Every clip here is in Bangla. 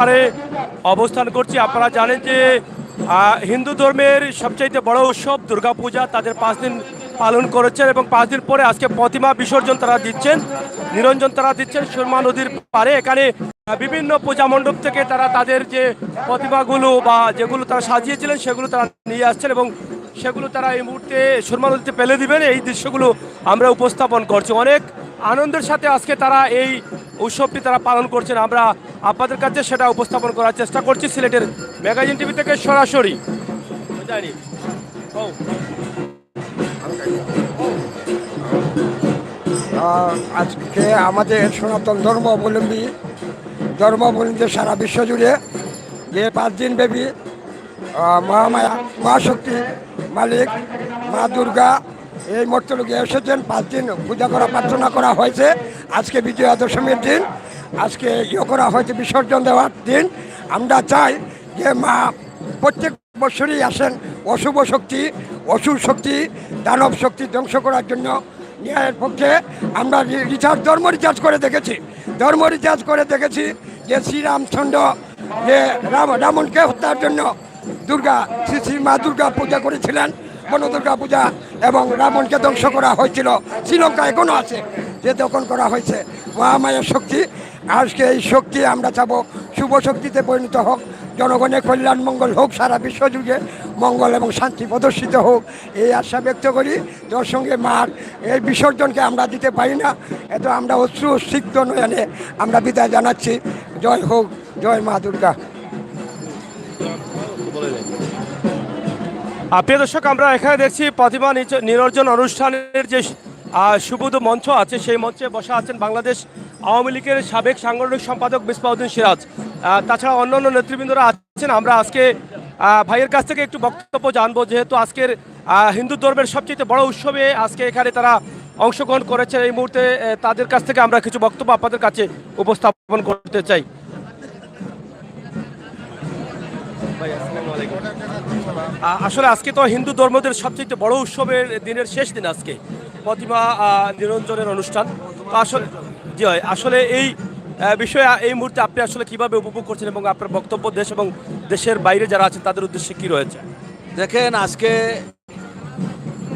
পারে অবস্থান করছি। আপনারা জানেন যে হিন্দু ধর্মের সবচাইতে বড় উৎসব দুর্গাপূজা তাদের 5 দিন পালন করেছেন এবং 5 দিন পরে আজকে প্রতিমা বিসর্জন তারা দিচ্ছেন, নিরঞ্জন তারা দিচ্ছেন সুরমা নদীর পারে। এখানে বিভিন্ন পূজা মণ্ডপ থেকে তারা তাদের যে প্রতিমাগুলো বা যেগুলো তারা সাজিয়েছিলেন সেগুলো তারা নিয়ে আসছেন এবং সেগুলো তারা এই মুহূর্তে সুরমা নদীতে ফেলে দিবেন। এই দৃশ্যগুলো আমরা উপস্থাপন করছি। অনেক আনন্দের সাথে আজকে তারা এই উৎসবটি তারা পালন করছেন। আমরা আপনাদের কাছে সেটা উপস্থাপন করার চেষ্টা করছি সিলেটের ম্যাগাজিন টিভি থেকে সরাসরি। আজকে আমাদের সনাতন ধর্মাবলম্বীদের সারা বিশ্ব জুড়ে যে 5 দিন ব্যাপী মহামায়া মহাশক্তি মালিক মা দুর্গা এই মর্তলোকে এসেছেন। 5 দিন পূজা করা প্রার্থনা করা হয়েছে। আজকে বিজয়া দশমীর দিন, আজকে করা হয়েছে বিসর্জন দেওয়ার দিন। আমরা চাই যে মা প্রত্যেক বছরই আসেন অশুভ শক্তি, অসুর শক্তি, দানব শক্তি ধ্বংস করার জন্য। ন্যায়ের পক্ষে আমরা ধর্ম রিচার্জ করে দেখেছি যে শ্রীরামচন্দ্র যে রাবণকে হত্যার জন্য শ্রী মা দুর্গা পূজা করেছিলেন, বনদুর্গা পূজা, এবং রাবণকে ধ্বংস করা হয়েছিল। শ্রীলঙ্কা এখনও আছে, যে দখল করা হয়েছে মহামায়ার শক্তি। আজকে এই শক্তি আমরা চাবো শুভ শক্তিতে পরিণত হোক, জনগণের কল্যাণ মঙ্গল হোক, সারা বিশ্বযুগে মঙ্গল এবং শান্তি প্রদর্শিত হোক, এই আশা ব্যক্ত করি। তোর সঙ্গে মার এই বিসর্জনকে আমরা দিতে পারি না, এত আমরা অশ্রু সিক্ত নয়নে আমরা বিদায় জানাচ্ছি। জয় হোক, জয় মা দুর্গা। প্রিয় দর্শক, আমরা এখানে দেখছি প্রতিমা নিরঞ্জন অনুষ্ঠানের যে সুবোধ মঞ্চ আছে, সেই মঞ্চে বসা আছেন বাংলাদেশ আওয়ামী লীগের সাবেক সাংগঠনিক সম্পাদক মিসবাউদ্দিন সিরাজ। তাছাড়া অন্যান্য নেতৃবৃন্দরা আছেন। আমরা আজকে ভাইয়ের কাছ থেকে একটু বক্তব্য জানবো, যেহেতু আজকের হিন্দু ধর্মের সবচেয়ে বড় উৎসবে আজকে এখানে তারা অংশগ্রহণ করেছে। এই মুহূর্তে তাদের কাছ থেকে আমরা কিছু বক্তব্য আপনাদের কাছে উপস্থাপন করতে চাই। আসলে আজকে তো হিন্দু ধর্মদের সবচেয়ে বড় উৎসবের দিনের শেষ দিন, আজকে প্রতিমা নিরঞ্জনের অনুষ্ঠান। তো আসলে জি হয়, আসলে এই বিষয়ে এই মুহূর্তে আপনি আসলে কিভাবে উপভোগ করছেন এবং আপনার বক্তব্য দেশ এবং দেশের বাইরে যারা আছেন তাদের উদ্দেশ্যে কি রয়েছে? দেখেন, আজকে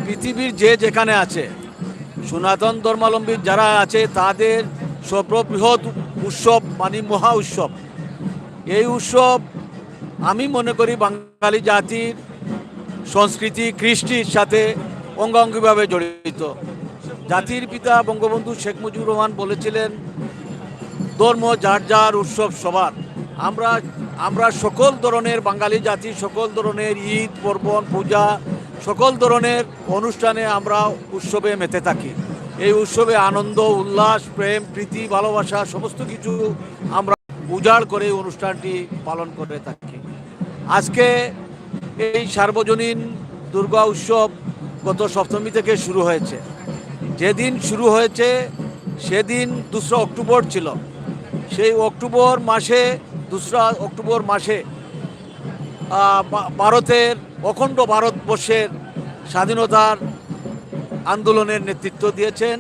পৃথিবীর যেখানে আছে সনাতন ধর্মাবলম্বী যারা আছে তাদের সর্ববৃহৎ উৎসব মানে মহা উৎসব। এই উৎসব আমি মনে করি বাঙালি জাতির সংস্কৃতি কৃষ্টির সাথে অঙ্গাঙ্গিভাবে জড়িত। জাতির পিতা বঙ্গবন্ধু শেখ মুজিবুর রহমান বলেছিলেন, ধর্ম যার যার, উৎসব সবার। আমরা সকল ধরনের বাঙালি জাতি সকল ধরনের ঈদ, পার্বণ, পূজা, সকল ধরনের অনুষ্ঠানে আমরা উৎসবে মেতে থাকি। এই উৎসবে আনন্দ, উল্লাস, প্রেম, প্রীতি, ভালোবাসা সমস্ত কিছু আমরা উজাড় করে অনুষ্ঠানটি পালন করে থাকি। আজকে এই সার্বজনীন দুর্গা উৎসব গত সপ্তমী থেকে শুরু হয়েছে। যেদিন শুরু হয়েছে সেদিন 2 অক্টোবর ছিল। সেই অক্টোবর মাসে 2 অক্টোবর মাসে ভারতের অখণ্ড ভারতবর্ষের স্বাধীনতার আন্দোলনের নেতৃত্ব দিয়েছেন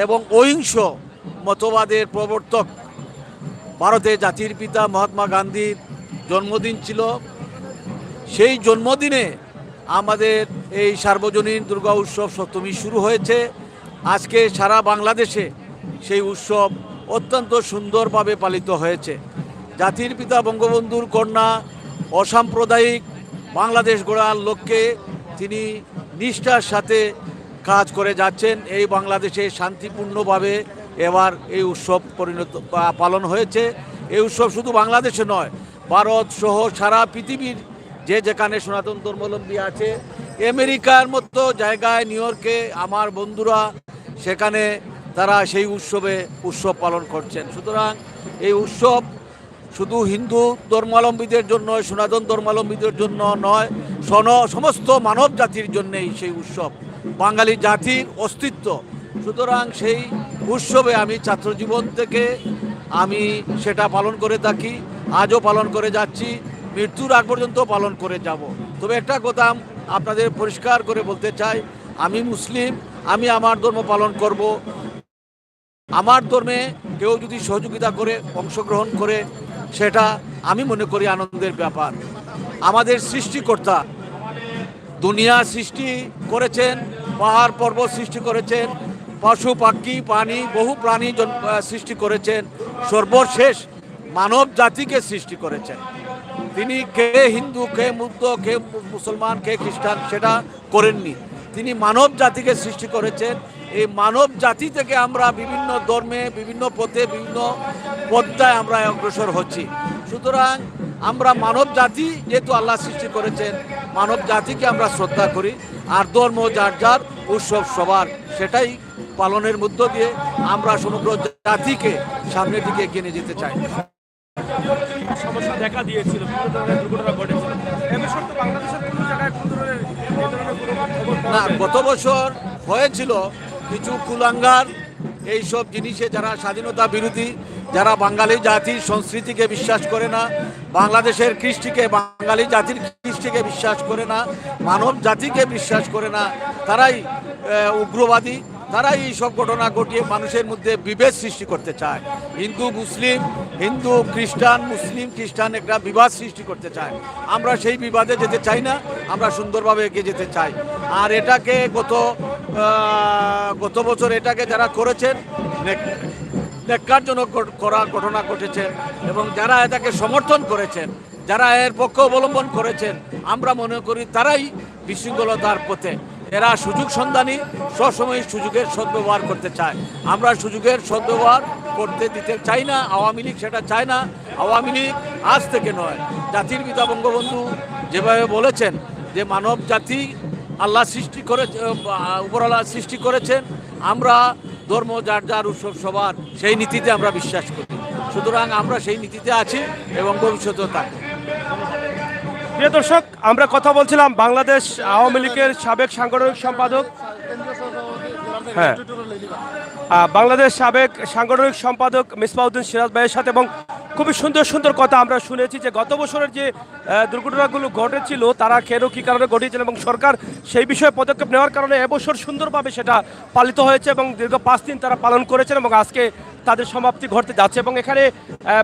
এবং অহিংস মতবাদের প্রবর্তক ভারতের জাতির পিতা মহাত্মা গান্ধীর জন্মদিন ছিল। সেই জন্মদিনে আমাদের এই সার্বজনীন দুর্গা উৎসব সপ্তমী শুরু হয়েছে। আজকে সারা বাংলাদেশে সেই উৎসব অত্যন্ত সুন্দরভাবে পালিত হয়েছে। জাতির পিতা বঙ্গবন্ধুর কন্যা অসাম্প্রদায়িক বাংলাদেশ গড়ার লক্ষ্যে তিনি নিষ্ঠার সাথে কাজ করে যাচ্ছেন। এই বাংলাদেশে শান্তিপূর্ণভাবে এবার এই উৎসব পালন হয়েছে। এই উৎসব শুধু বাংলাদেশে নয়, ভারত সহ সারা পৃথিবীর যেখানে সনাতন ধর্মাবলম্বী আছে, আমেরিকার মতো জায়গায়, নিউ ইয়র্কে আমার বন্ধুরা, সেখানে তারা সেই উৎসব পালন করছেন। সুতরাং এই উৎসব শুধু হিন্দু ধর্মাবলম্বীদের জন্য, সনাতন ধর্মাবলম্বীদের জন্য নয়, সমস্ত মানব জাতির জন্যেই সেই উৎসব, বাঙালি জাতির অস্তিত্ব। সুতরাং সেই উৎসবে আমি ছাত্রজীবন থেকে আমি সেটা পালন করে থাকি, আজও পালন করে যাচ্ছি, মৃত্যুর আগ পর্যন্ত পালন করে যাব। তবে একটা কথা আপনাদের পরিষ্কার করে বলতে চাই, আমি মুসলিম, আমি আমার ধর্ম পালন করব। আমার ধর্মে কেউ যদি সহযোগিতা করে, অংশগ্রহণ করে, সেটা আমি মনে করি আনন্দের ব্যাপার। আমাদের সৃষ্টিকর্তা দুনিয়া সৃষ্টি করেছেন, পাহাড় পর্বত সৃষ্টি করেছেন, পশু পাখি পানি বহু প্রাণী সৃষ্টি করেছেন, সর্বশেষ মানব জাতিকে সৃষ্টি করেছেন। তিনি কে হিন্দু, কে মুগ্ধ, কে মুসলমান, কে খ্রিস্টান সেটা করেননি, তিনি মানব জাতিকে সৃষ্টি করেছেন। এই মানব জাতি থেকে আমরা বিভিন্ন ধর্মে, বিভিন্ন পথে, বিভিন্ন পদ্মায় আমরা অগ্রসর হচ্ছি। সুতরাং আমরা মানব জাতি যেহেতু আল্লাহ সৃষ্টি করেছেন, মানব জাতিকে আমরা শ্রদ্ধা করি। আর ধর্ম যার যার, উৎসব সবার, সেটাই পালনের মধ্য দিয়ে আমরা সমগ্র জাতিকে সামনের দিকে এগিয়ে নিয়ে যেতে চাই। সমস্যা দেখা দিয়েছিল, বিভিন্ন ধরনের দুর্ঘটনা ঘটেছিল। এবছর তো বাংলাদেশের কোনো জায়গায় কোনো ধরনের খবর না, গত বছর হয়েছিল কিছু কুলাঙ্গার এইসব জিনিসে, যারা স্বাধীনতা বিরোধী, যারা বাঙালি জাতির সংস্কৃতিকে বিশ্বাস করে না, বাংলাদেশের কৃষ্টিকে, বাঙালি জাতির কৃষ্টিকে বিশ্বাস করে না, মানব জাতিকে বিশ্বাস করে না, তারাই উগ্রবাদী, তারাই এইসব ঘটনা ঘটিয়ে মানুষের মধ্যে বিভেদ সৃষ্টি করতে চায়। হিন্দু মুসলিম, হিন্দু খ্রিস্টান, মুসলিম খ্রিস্টান একটা বিবাদ সৃষ্টি করতে চায়। আমরা সেই বিবাদে যেতে চাই না, আমরা সুন্দরভাবে এগিয়ে যেতে চাই। আর এটাকে গত বছর এটাকে যারা করেছেন, ন্যাক্কারজনক করা ঘটনা ঘটেছেন, এবং যারা এটাকে সমর্থন করেছেন, যারা এর পক্ষ অবলম্বন করেছেন, আমরা মনে করি তারাই বিশৃঙ্খলতার পথে। এরা সুযোগ সন্ধানী, সবসময় সুযোগের সদ্ব্যবহার করতে চায়। আমরা সুযোগের সদ্ব্যবহার করতে দিতে চাই না। আওয়ামী লীগ সেটা চায় না। আওয়ামী লীগ আজ থেকে নয়, জাতির পিতা বঙ্গবন্ধু যেভাবে বলেছেন যে মানব জাতি আল্লাহ সৃষ্টি করে, উপরআল্লাহ সৃষ্টি করেছেন, আমরা ধর্ম যার যার, উৎসব সবার, সেই নীতিতে আমরা বিশ্বাস করি। সুতরাং আমরা সেই নীতিতে আছি এবং ভবিষ্যতেও থাকব। প্রিয় দর্শক, আমরা কথা বলছিলাম বাংলাদেশ আওয়ামী লীগের সাবেক সাংগঠনিক সম্পাদক, হ্যাঁ, বাংলাদেশ সাবেক সাংগঠনিক সম্পাদক মিসবাউদ্দিন সিরাজ ভাইয়ের সাথে, এবং খুবই সুন্দর সুন্দর কথা আমরা শুনেছি যে গত বছরের যে দুর্ঘটনাগুলো ঘটেছিল তারা কেন কী কারণে ঘটিয়েছিল, এবং সরকার সেই বিষয়ে পদক্ষেপ নেওয়ার কারণে এবছর সুন্দরভাবে সেটা পালিত হয়েছে এবং দীর্ঘ 5 দিন তারা পালন করেছেন, এবং আজকে তাদের সমাপ্তি ঘটতে যাচ্ছে। এবং এখানে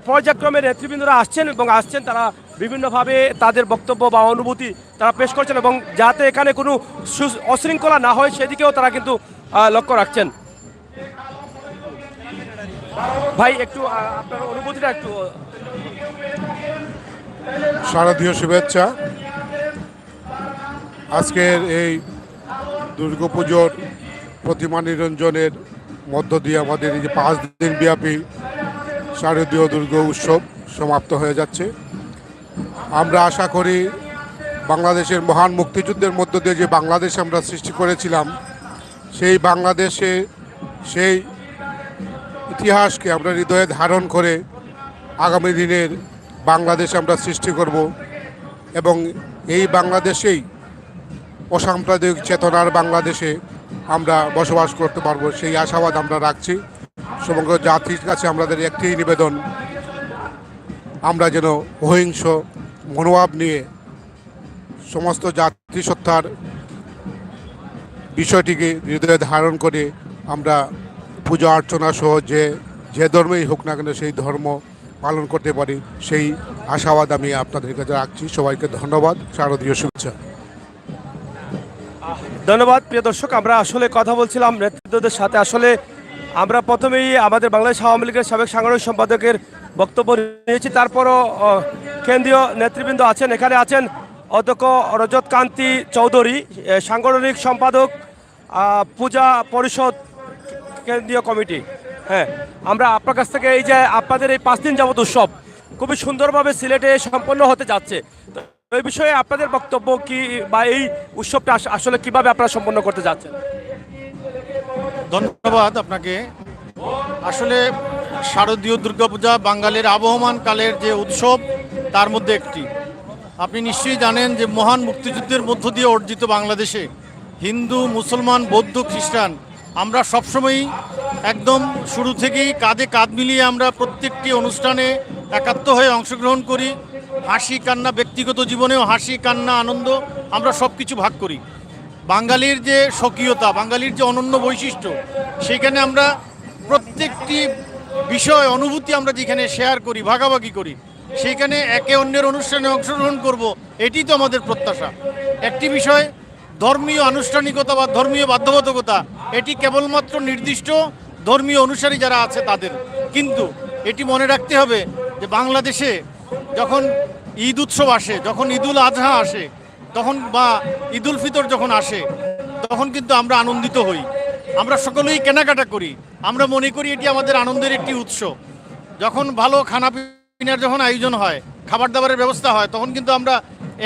পর্যায়ক্রমে নেতৃবৃন্দরা আসছেন এবং আসছেন, তারা বিভিন্নভাবে তাদের বক্তব্য বা অনুভূতি তারা পেশ করছেন, এবং যাতে এখানে কোনো অশৃঙ্খলা না হয় সেদিকেও তারা কিন্তু লক্ষ্য রাখছেন। ভাই, একটু আপনার অনুভূতিটা একটু। শারদীয় শুভেচ্ছা। আজকের এই দুর্গাপুজোর প্রতিমা নিরঞ্জনের মধ্য দিয়ে আমাদের এই যে 5 দিন ব্যাপী শারদীয় দুর্গা উৎসব সমাপ্ত হয়ে যাচ্ছে। আমরা আশা করি বাংলাদেশের মহান মুক্তিযুদ্ধের মধ্য দিয়ে যে বাংলাদেশ আমরা সৃষ্টি করেছিলাম, সেই বাংলাদেশে সেই ইতিহাসকে আমরা হৃদয়ে ধারণ করে আগামী দিনের বাংলাদেশ আমরা সৃষ্টি করব, এবং এই বাংলাদেশেই অসাম্প্রদায়িক চেতনার বাংলাদেশে আমরা বসবাস করতে পারবো, সেই আশাবাদ আমরা রাখছি। সমগ্র জাতির কাছে আমাদের একটি নিবেদন, আমরা যেন অহিংস মনোভাব নিয়ে সমস্ত জাতিসত্তার বিষয়টিকে হৃদয়ে ধারণ করে আমরা পূজা অর্চনা সহ যে ধর্মেই হোক না কেন সেই ধর্ম পালন করতে পারি, সেই আশাবাদ আমি আপনাদের কাছে রাখছি। সবাইকে ধন্যবাদ, শারদীয় শুভেচ্ছা। ধন্যবাদ। প্রিয় দর্শক, আমরা আসলে কথা বলছিলাম নেতৃত্বদের সাথে। আসলে আমরা প্রথমেই আমাদের বাংলাদেশ আওয়ামী লীগের সাবেক সাংগঠনিক সম্পাদকের বক্তব্য নিয়েছি, তারপরও কেন্দ্রীয় নেতৃবৃন্দ আছেন। এখানে আছেন অধ্যক্ষ রজত কান্তি চৌধুরী, সাংগঠনিক সম্পাদক, পূজা পরিষদ কেন্দ্রীয় কমিটি। হ্যাঁ, আমরা আপনার কাছ থেকে এই যে আপনাদের এই 5 দিন যাবত উৎসব খুবই সুন্দরভাবে সিলেটে সম্পন্ন হতে যাচ্ছে, তো এই বিষয়ে আপনাদের বক্তব্য কি, বা এই উৎসবটা আসলে কিভাবে আপনারা সম্পন্ন করতে যাচ্ছেন? ধন্যবাদ আপনাকে। আসলে শারদীয় দুর্গাপূজা বাঙালির আবহমান কালের যে উৎসব, তার মধ্যে একটি। আপনি নিশ্চয়ই জানেন যে মহান মুক্তিযুদ্ধের মধ্য দিয়ে অর্জিত বাংলাদেশে হিন্দু, মুসলমান, বৌদ্ধ, খ্রিস্টান আমরা সবসময়ই একদম শুরু থেকেই কাঁধে কাঁধ মিলিয়ে আমরা প্রত্যেকটি অনুষ্ঠানে একাত্ম হয়ে অংশগ্রহণ করি। হাসি কান্না, ব্যক্তিগত জীবনেও হাসি কান্না আনন্দ আমরা সব কিছু ভাগ করি। বাঙালির যে স্বকীয়তা, বাঙালির যে অনন্য বৈশিষ্ট্য, সেখানে আমরা প্রত্যেকটি বিষয় অনুভূতি আমরা যেখানে শেয়ার করি, ভাগাভাগি করি, সেইখানে একে অন্যের অনুষ্ঠানে অংশগ্রহণ করব, এটি তো আমাদের প্রত্যাশা। একটি বিষয়, ধর্মীয় আনুষ্ঠানিকতা বা ধর্মীয় বাধ্যবাধকতা এটি কেবলমাত্র নির্দিষ্ট ধর্মীয় অনুসারী যারা আছে তাদের, কিন্তু এটি মনে রাখতে হবে যে বাংলাদেশে যখন ঈদ উৎসব আসে, যখন ঈদুল আজহা আসে, তখন বা ঈদুল ফিতর যখন আসে, তখন কিন্তু আমরা আনন্দিত হই, আমরা সকলেই কেনাকাটা করি, আমরা মনে করি এটি আমাদের আনন্দের একটি উৎস। যখন ভালো খানা পিনার যখন আয়োজন হয়, খাবার দাবারের ব্যবস্থা হয়, তখন কিন্তু আমরা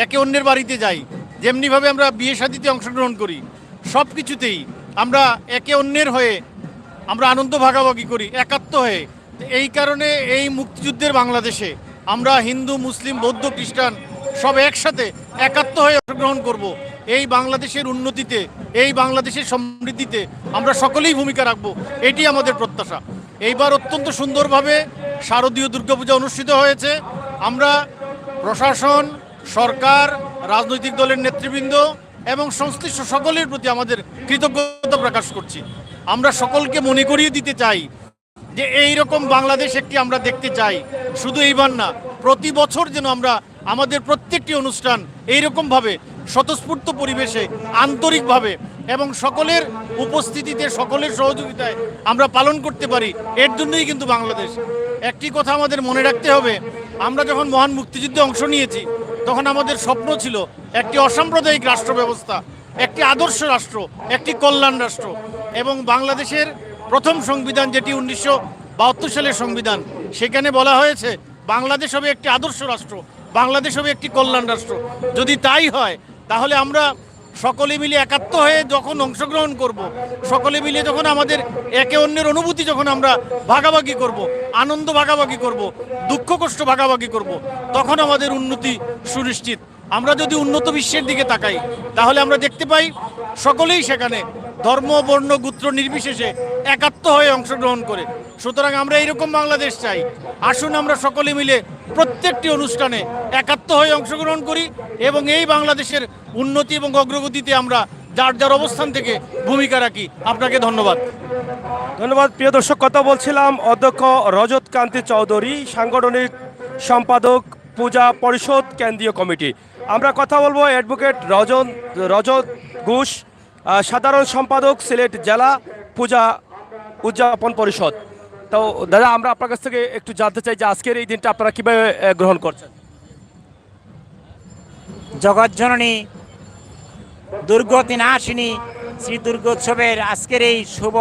একে অন্যের বাড়িতে যাই, যেমনিভাবে আমরা বিয়ে শাদিতে অংশগ্রহণ করি, সব কিছুতেই আমরা একে অন্যের হয়ে আমরা আনন্দ ভাগাভাগি করি, একাত্ম হয়ে। এই কারণে এই মুক্তিযুদ্ধের বাংলাদেশে আমরা হিন্দু, মুসলিম, বৌদ্ধ, খ্রিস্টান সব একসাথে একাত্ম হয়ে অংশগ্রহণ করব। এই বাংলাদেশের উন্নতিতে, এই বাংলাদেশের সমৃদ্ধিতে আমরা সকলেই ভূমিকা রাখব, এটি আমাদের প্রত্যাশা। এইবার অত্যন্ত সুন্দরভাবে শারদীয় দুর্গাপূজা অনুষ্ঠিত হয়েছে। আমরা প্রশাসন, সরকার, রাজনৈতিক দলের নেতৃবৃন্দ এবং সংশ্লিষ্ট সকলের প্রতি আমাদের কৃতজ্ঞতা প্রকাশ করছি। আমরা সকলকে মনে করিয়ে দিতে চাই যে এই রকম বাংলাদেশ একটি আমরা দেখতে চাই। শুধু এইবার না, প্রতি বছর যেন আমরা আমাদের প্রত্যেকটি অনুষ্ঠান এইরকমভাবে স্বতঃস্ফূর্ত পরিবেশে, আন্তরিকভাবে এবং সকলের উপস্থিতিতে, সকলের সহযোগিতায় আমরা পালন করতে পারি। এর জন্যই কিন্তু বাংলাদেশ। একটি কথা আমাদের মনে রাখতে হবে, আমরা যখন মহান মুক্তিযুদ্ধে অংশ নিয়েছি, তখন আমাদের স্বপ্ন ছিল একটি অসাম্প্রদায়িক রাষ্ট্র ব্যবস্থা, একটি আদর্শ রাষ্ট্র, একটি কল্যাণ রাষ্ট্র। এবং বাংলাদেশের প্রথম সংবিধান, যেটি 1972 সালের সংবিধান, সেখানে বলা হয়েছে বাংলাদেশ হবে একটি আদর্শ রাষ্ট্র, বাংলাদেশ হবে একটি কল্যাণ রাষ্ট্র। যদি তাই হয়, তাহলে আমরা সকলে মিলে একাত্ম হয়ে যখন অংশগ্রহণ করব, সকলে মিলে যখন আমাদের একে অন্যের অনুভূতি যখন আমরা ভাগাভাগি করব, আনন্দ ভাগাভাগি করব, দুঃখ কষ্ট ভাগাভাগি করব, তখন আমাদের উন্নতি সুনিশ্চিত। আমরা যদি উন্নত বিশ্বের দিকে তাকাই, তাহলে আমরা দেখতে পাই সকলেই সেখানে ধর্ম, বর্ণ, গোত্র নির্বিশেষে একাত্ম হয়ে অংশগ্রহণ করে। সুতরাং আমরা এইরকম বাংলাদেশ চাই। আসুন আমরা সকলে মিলে প্রত্যেকটি অনুষ্ঠানে একাত্ম হয়ে অংশগ্রহণ করি এবং এই বাংলাদেশের উন্নতি এবং অগ্রগতিতে আমরা যার যার অবস্থান থেকে ভূমিকা রাখি। আপনাকে ধন্যবাদ। ধন্যবাদ। প্রিয় দর্শক, কথা বলছিলাম অধ্যক্ষ রজত কান্তি চৌধুরী, সাংগঠনিক সম্পাদক, পূজা পরিষদ কেন্দ্রীয় কমিটি। আমরা কথা বলবো অ্যাডভোকেট রজত ঘোষ, সাধারণ সম্পাদক, সিলেট জেলা পূজা উদযাপন পরিষদ। তো দাদা, আমরা আপনার কাছ থেকে একটু জানতে চাই যে আজকের এই দিনটা আপনারা কীভাবে গ্রহণ করছেন? জগৎজননী দুর্গতিনাশিনী শ্রী দুর্গোৎসবের আজকের এই শুভ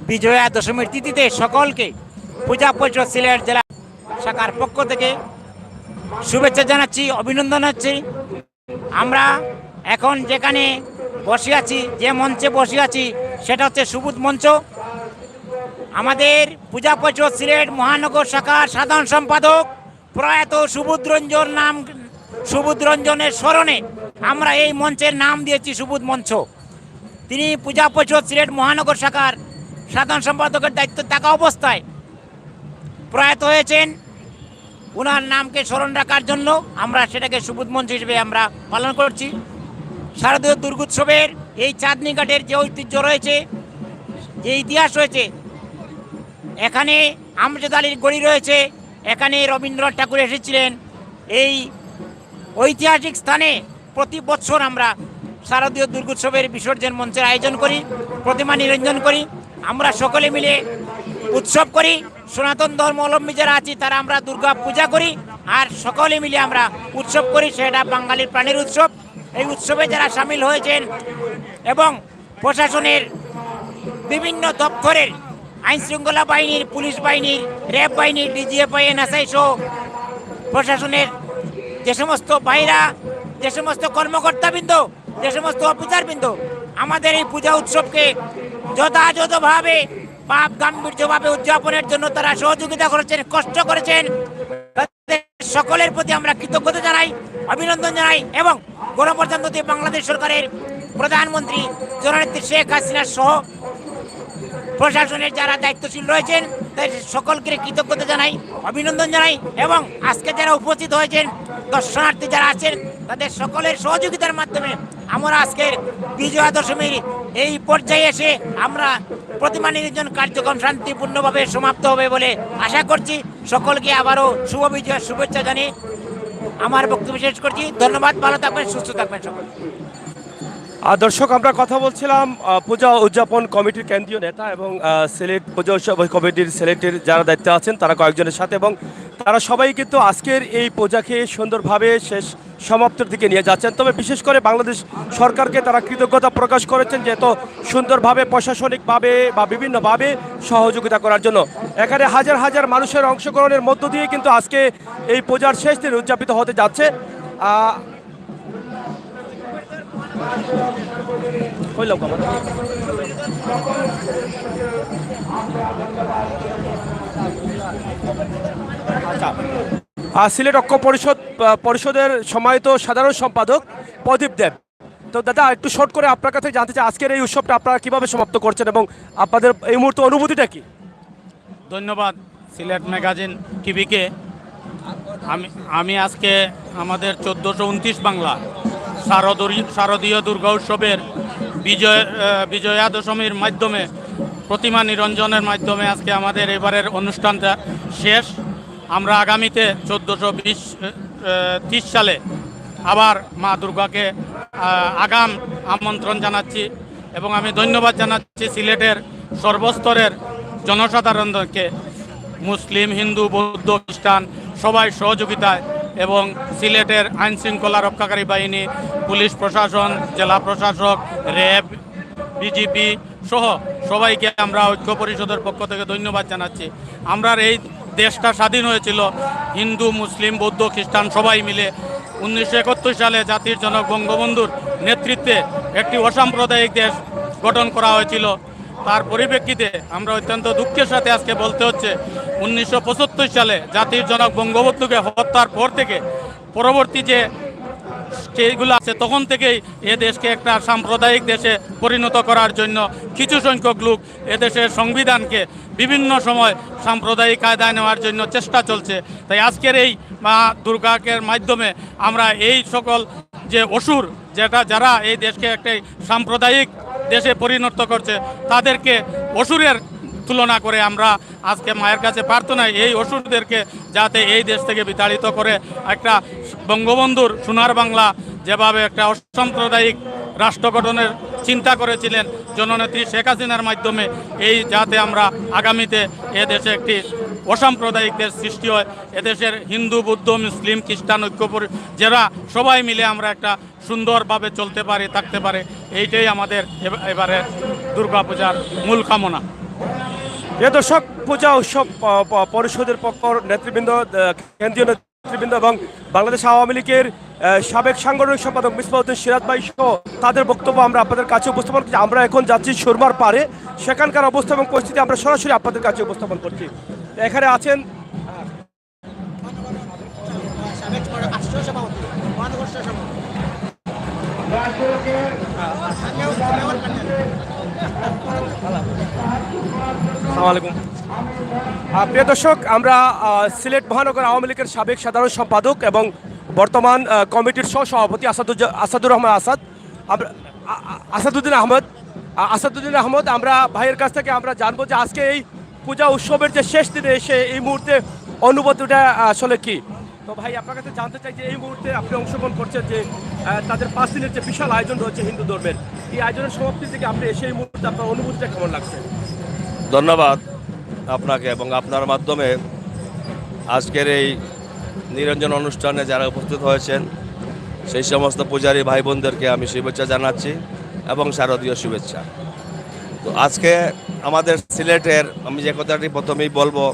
বিজয়া দশমীর তিথিতে সকলকে পূজা পরিষদ সিলেট জেলা শাখার পক্ষ থেকে শুভেচ্ছা জানাচ্ছি, অভিনন্দন জানাচ্ছি। আমরা এখন যেখানে বসে আছি, যে মঞ্চে বসে আছি, সেটা হচ্ছে সুবুধ মঞ্চ। আমাদের পূজা পরিষদ সিলেট মহানগর শাখার সাধারণ সম্পাদক প্রয়াত সুবুধ রঞ্জনের স্মরণে আমরা এই মঞ্চের নাম দিয়েছি সুবুধ মঞ্চ। তিনি পূজা পরিষদ সিলেট মহানগর শাখার সাধারণ সম্পাদকের দায়িত্ব থাকা অবস্থায় প্রয়াত হয়েছেন। ওনার নামকে স্মরণ রাখার জন্য আমরা সেটাকে সুবুধ মঞ্চ হিসেবে আমরা পালন করছি। শারদীয় দুর্গোৎসবের এই চাঁদনী ঘাটের যে ঐতিহ্য রয়েছে, যে ইতিহাস রয়েছে, এখানে আমজাদ আলীর গড়ি রয়েছে, এখানে রবীন্দ্রনাথ ঠাকুর এসেছিলেন। এই ঐতিহাসিক স্থানে প্রতি বছর আমরা শারদীয় দুর্গোৎসবের বিসর্জন মঞ্চের আয়োজন করি, প্রতিমা নিরঞ্জন করি, আমরা সকলে মিলে উৎসব করি। সনাতন ধর্মাবলম্বী যারা আছি তারা আমরা দুর্গা পূজা করি, আর সকলে মিলে আমরা উৎসব করি। সেটা বাঙালির প্রাণের উৎসব। এই উৎসবে যারা সামিল হয়েছেন এবং প্রশাসনের বিভিন্ন দপ্তরের, আইন শৃঙ্খলা বাহিনীর, পুলিশ বাহিনীর, র্যাব বাহিনীর, ডিজিএফআই, এনএসআই সহ প্রশাসনের যে সমস্ত ভাইরা, যে সমস্ত কর্মকর্তাবৃন্দ, যে সমস্ত অফিসারবৃন্দ আমাদের এই পূজা উৎসবকে যথাযথভাবে বা গাম্ভীর্যভাবে উদযাপনের জন্য তারা সহযোগিতা করেছেন, কষ্ট করেছেন, তাদের সকলের প্রতি আমরা কৃতজ্ঞতা জানাই, অভিনন্দন জানাই। এবং গণপ্রজাতন্ত্রী বাংলাদেশ সরকারের প্রধানমন্ত্রী জননেত্রী শেখ হাসিনা সহ প্রশাসনের যারা দায়িত্বশীল রয়েছেন তাদের সকলকে কৃতজ্ঞতা জানাই, অভিনন্দন জানাই। এবং আজকে যারা উপস্থিত হয়েছেন, দর্শনার্থী যারা আছেন, তাদের সকলের সহযোগিতার মাধ্যমে আমরা আজকের বিজয়া দশমীর এই পর্যায়ে এসে আমরা প্রতিমা নিরঞ্জন কার্যক্রম শান্তিপূর্ণভাবে সমাপ্ত হবে বলে আশা করছি। সকলকে আবারও শুভ বিজয়ের শুভেচ্ছা জানিয়ে আমার বক্তব্য শেষ করছি। ধন্যবাদ, ভালো থাকবেন, সুস্থ থাকবেন সকল। দর্শক, আমরা কথা বলছিলাম পূজা উদযাপন কমিটির কেন্দ্রীয় নেতা এবং সিলেট পূজা উৎসব কমিটির সিলেটের যারা দায়িত্বে আছেন তারা কয়েকজনের সাথে, এবং তারা সবাই কিন্তু আজকের এই পূজাকে সুন্দরভাবে শেষ সমাপ্তির দিকে নিয়ে যাচ্ছেন। তবে বিশেষ করে বাংলাদেশ সরকারকে তারা কৃতজ্ঞতা প্রকাশ করেছেন যে এত সুন্দরভাবে প্রশাসনিকভাবে বা বিভিন্নভাবে সহযোগিতা করার জন্য। এখানে হাজার হাজার মানুষের অংশগ্রহণের মধ্য দিয়ে কিন্তু আজকে এই পূজার শেষ দিন উদযাপিত হতে যাচ্ছে। সিলেট ঐক্য পরিষদের সম্মানিত সাধারণ সম্পাদক প্রদীপ দেব। তো দাদা, একটু শর্ট করে আপনার কাছে জানতে চাই আজকের এই উৎসবটা আপনারা কিভাবে সমাপ্ত করছেন এবং আপনাদের এই মুহূর্তে অনুভূতিটা কি? ধন্যবাদ সিলেট ম্যাগাজিন টিভিকে। আমি আজকে আমাদের 1429 বাংলা শারদীয় দুর্গা উৎসবের বিজয়া দশমীর মাধ্যমে প্রতিমা নিরঞ্জনের মাধ্যমে আজকে আমাদের এবারের অনুষ্ঠানটা শেষ। আমরা আগামীতে 1430 সালে আবার মা দুর্গাকে আগাম আমন্ত্রণ জানাচ্ছি এবং আমি ধন্যবাদ জানাচ্ছি সিলেটের সর্বস্তরের জনসাধারণকে, মুসলিম, হিন্দু, বৌদ্ধ, খ্রিস্টান সবাই সহযোগিতায় এবং সিলেটের আইন শৃঙ্খলা রক্ষাকারী বাহিনী, পুলিশ প্রশাসন, জেলা প্রশাসক, র্যাব, বিজিপি সহ সবাইকে আমরা ঐক্য পরিষদের পক্ষ থেকে ধন্যবাদ জানাচ্ছি। আমরা এই দেশটা স্বাধীন হয়েছিল হিন্দু, মুসলিম, বৌদ্ধ, খ্রিস্টান সবাই মিলে 1971 সালে জাতির জনক বঙ্গবন্ধুর নেতৃত্বে একটি অসাম্প্রদায়িক দেশ গঠন করা হয়েছিল। তার পরিপ্রেক্ষিতে আমরা অত্যন্ত দুঃখের সাথে আজকে বলতে হচ্ছে 1975 সালে জাতির জনক বঙ্গবন্ধুকে হত্যার পর থেকে পরবর্তী যে স্টেজগুলো আছে তখন থেকেই এ দেশকে একটা সাম্প্রদায়িক দেশে পরিণত করার জন্য কিছু সংখ্যক লোক এদেশের সংবিধানকে বিভিন্ন সময় সাম্প্রদায়িক কায়দায় নেওয়ার জন্য চেষ্টা চলছে। তাই আজকের এই মা দুর্গাকে মাধ্যমে আমরা এই সকল যে অসুর যারা এই দেশকে একটি সাম্প্রদায়িক দেশে পরিণত করছে তাদেরকে অসুরের তুলনা করে আমরা আজকে মায়ের কাছে প্রার্থনা এই অসুরদেরকে যাতে এই দেশ থেকে বিতাড়িত করে একটা বঙ্গবন্ধুর সোনার বাংলা যেভাবে একটা অসাম্প্রদায়িক রাষ্ট্র গঠনের চিন্তা করেছিলেন জননেত্রী শেখ হাসিনার মাধ্যমে, এই যাতে আমরা আগামীতে এদেশে একটি অসাম্প্রদায়িক দেশ সৃষ্টি হয়, এদেশের হিন্দু, বৌদ্ধ, মুসলিম, খ্রিস্টান ঐক্য যারা সবাই মিলে আমরা একটা সুন্দরভাবে চলতে পারি, থাকতে পারে, এইটাই আমাদের এবারে দুর্গাপূজার মূল কামনা। এ দর্শক, পূজা উৎসব পরিষদের পক্ষ নেতৃবৃন্দ, কেন্দ্রীয় নেতৃবৃন্দ এবং বাংলাদেশ আওয়ামী লীগের সাবেক সাংগঠনিক সম্পাদক মিসবাউদ্দিন সিরাজ ভাই সহ তাদের বক্তব্য আমরা আপনাদের কাছে উপস্থাপন করছি। আমরা এখন যাচ্ছি সুরমার পারে, সেখানকার অবস্থা এবং পরিস্থিতি আমরা সরাসরি আপনাদের কাছে উপস্থাপন করছি। এখানে আছেন প্রিয় দর্শক, আমরা সিলেট মহানগর আওয়ামী লীগের সাবেক সাধারণ সম্পাদক এবং বর্তমান কমিটির সহসভাপতি আসাদুদ্দিন আহমদ আমরা ভাইয়ের কাছ থেকে আমরা জানবো যে আজকে এই পূজা উৎসবের যে শেষ দিনে এসে এই মুহূর্তে অনুভূতিটা আসলে কি। তো ভাই, আপনার কাছে জানতে চাই যে এই মুহূর্তে আপনি অংশগ্রহণ করছেন যে তাদের 5 দিনের যে বিশাল আয়োজন রয়েছে হিন্দু ধর্মের, এই আয়োজনের সমাপ্তির দিকে আপনি এসে এই মুহূর্তে আপনার অনুভূতিটা কেমন লাগছে? ধন্যবাদ আপনাকে এবং আপনার মাধ্যমে আজকের এই নিরঞ্জন অনুষ্ঠানে যারা উপস্থিত হয়েছেন সেই সমস্ত পূজারী ভাই বোনদেরকে আমি শুভেচ্ছা জানাচ্ছি এবং শারদীয় শুভেচ্ছা। তো আজকে আমাদের সিলেটের, আমি যে কথাটি প্রথমেই বলবো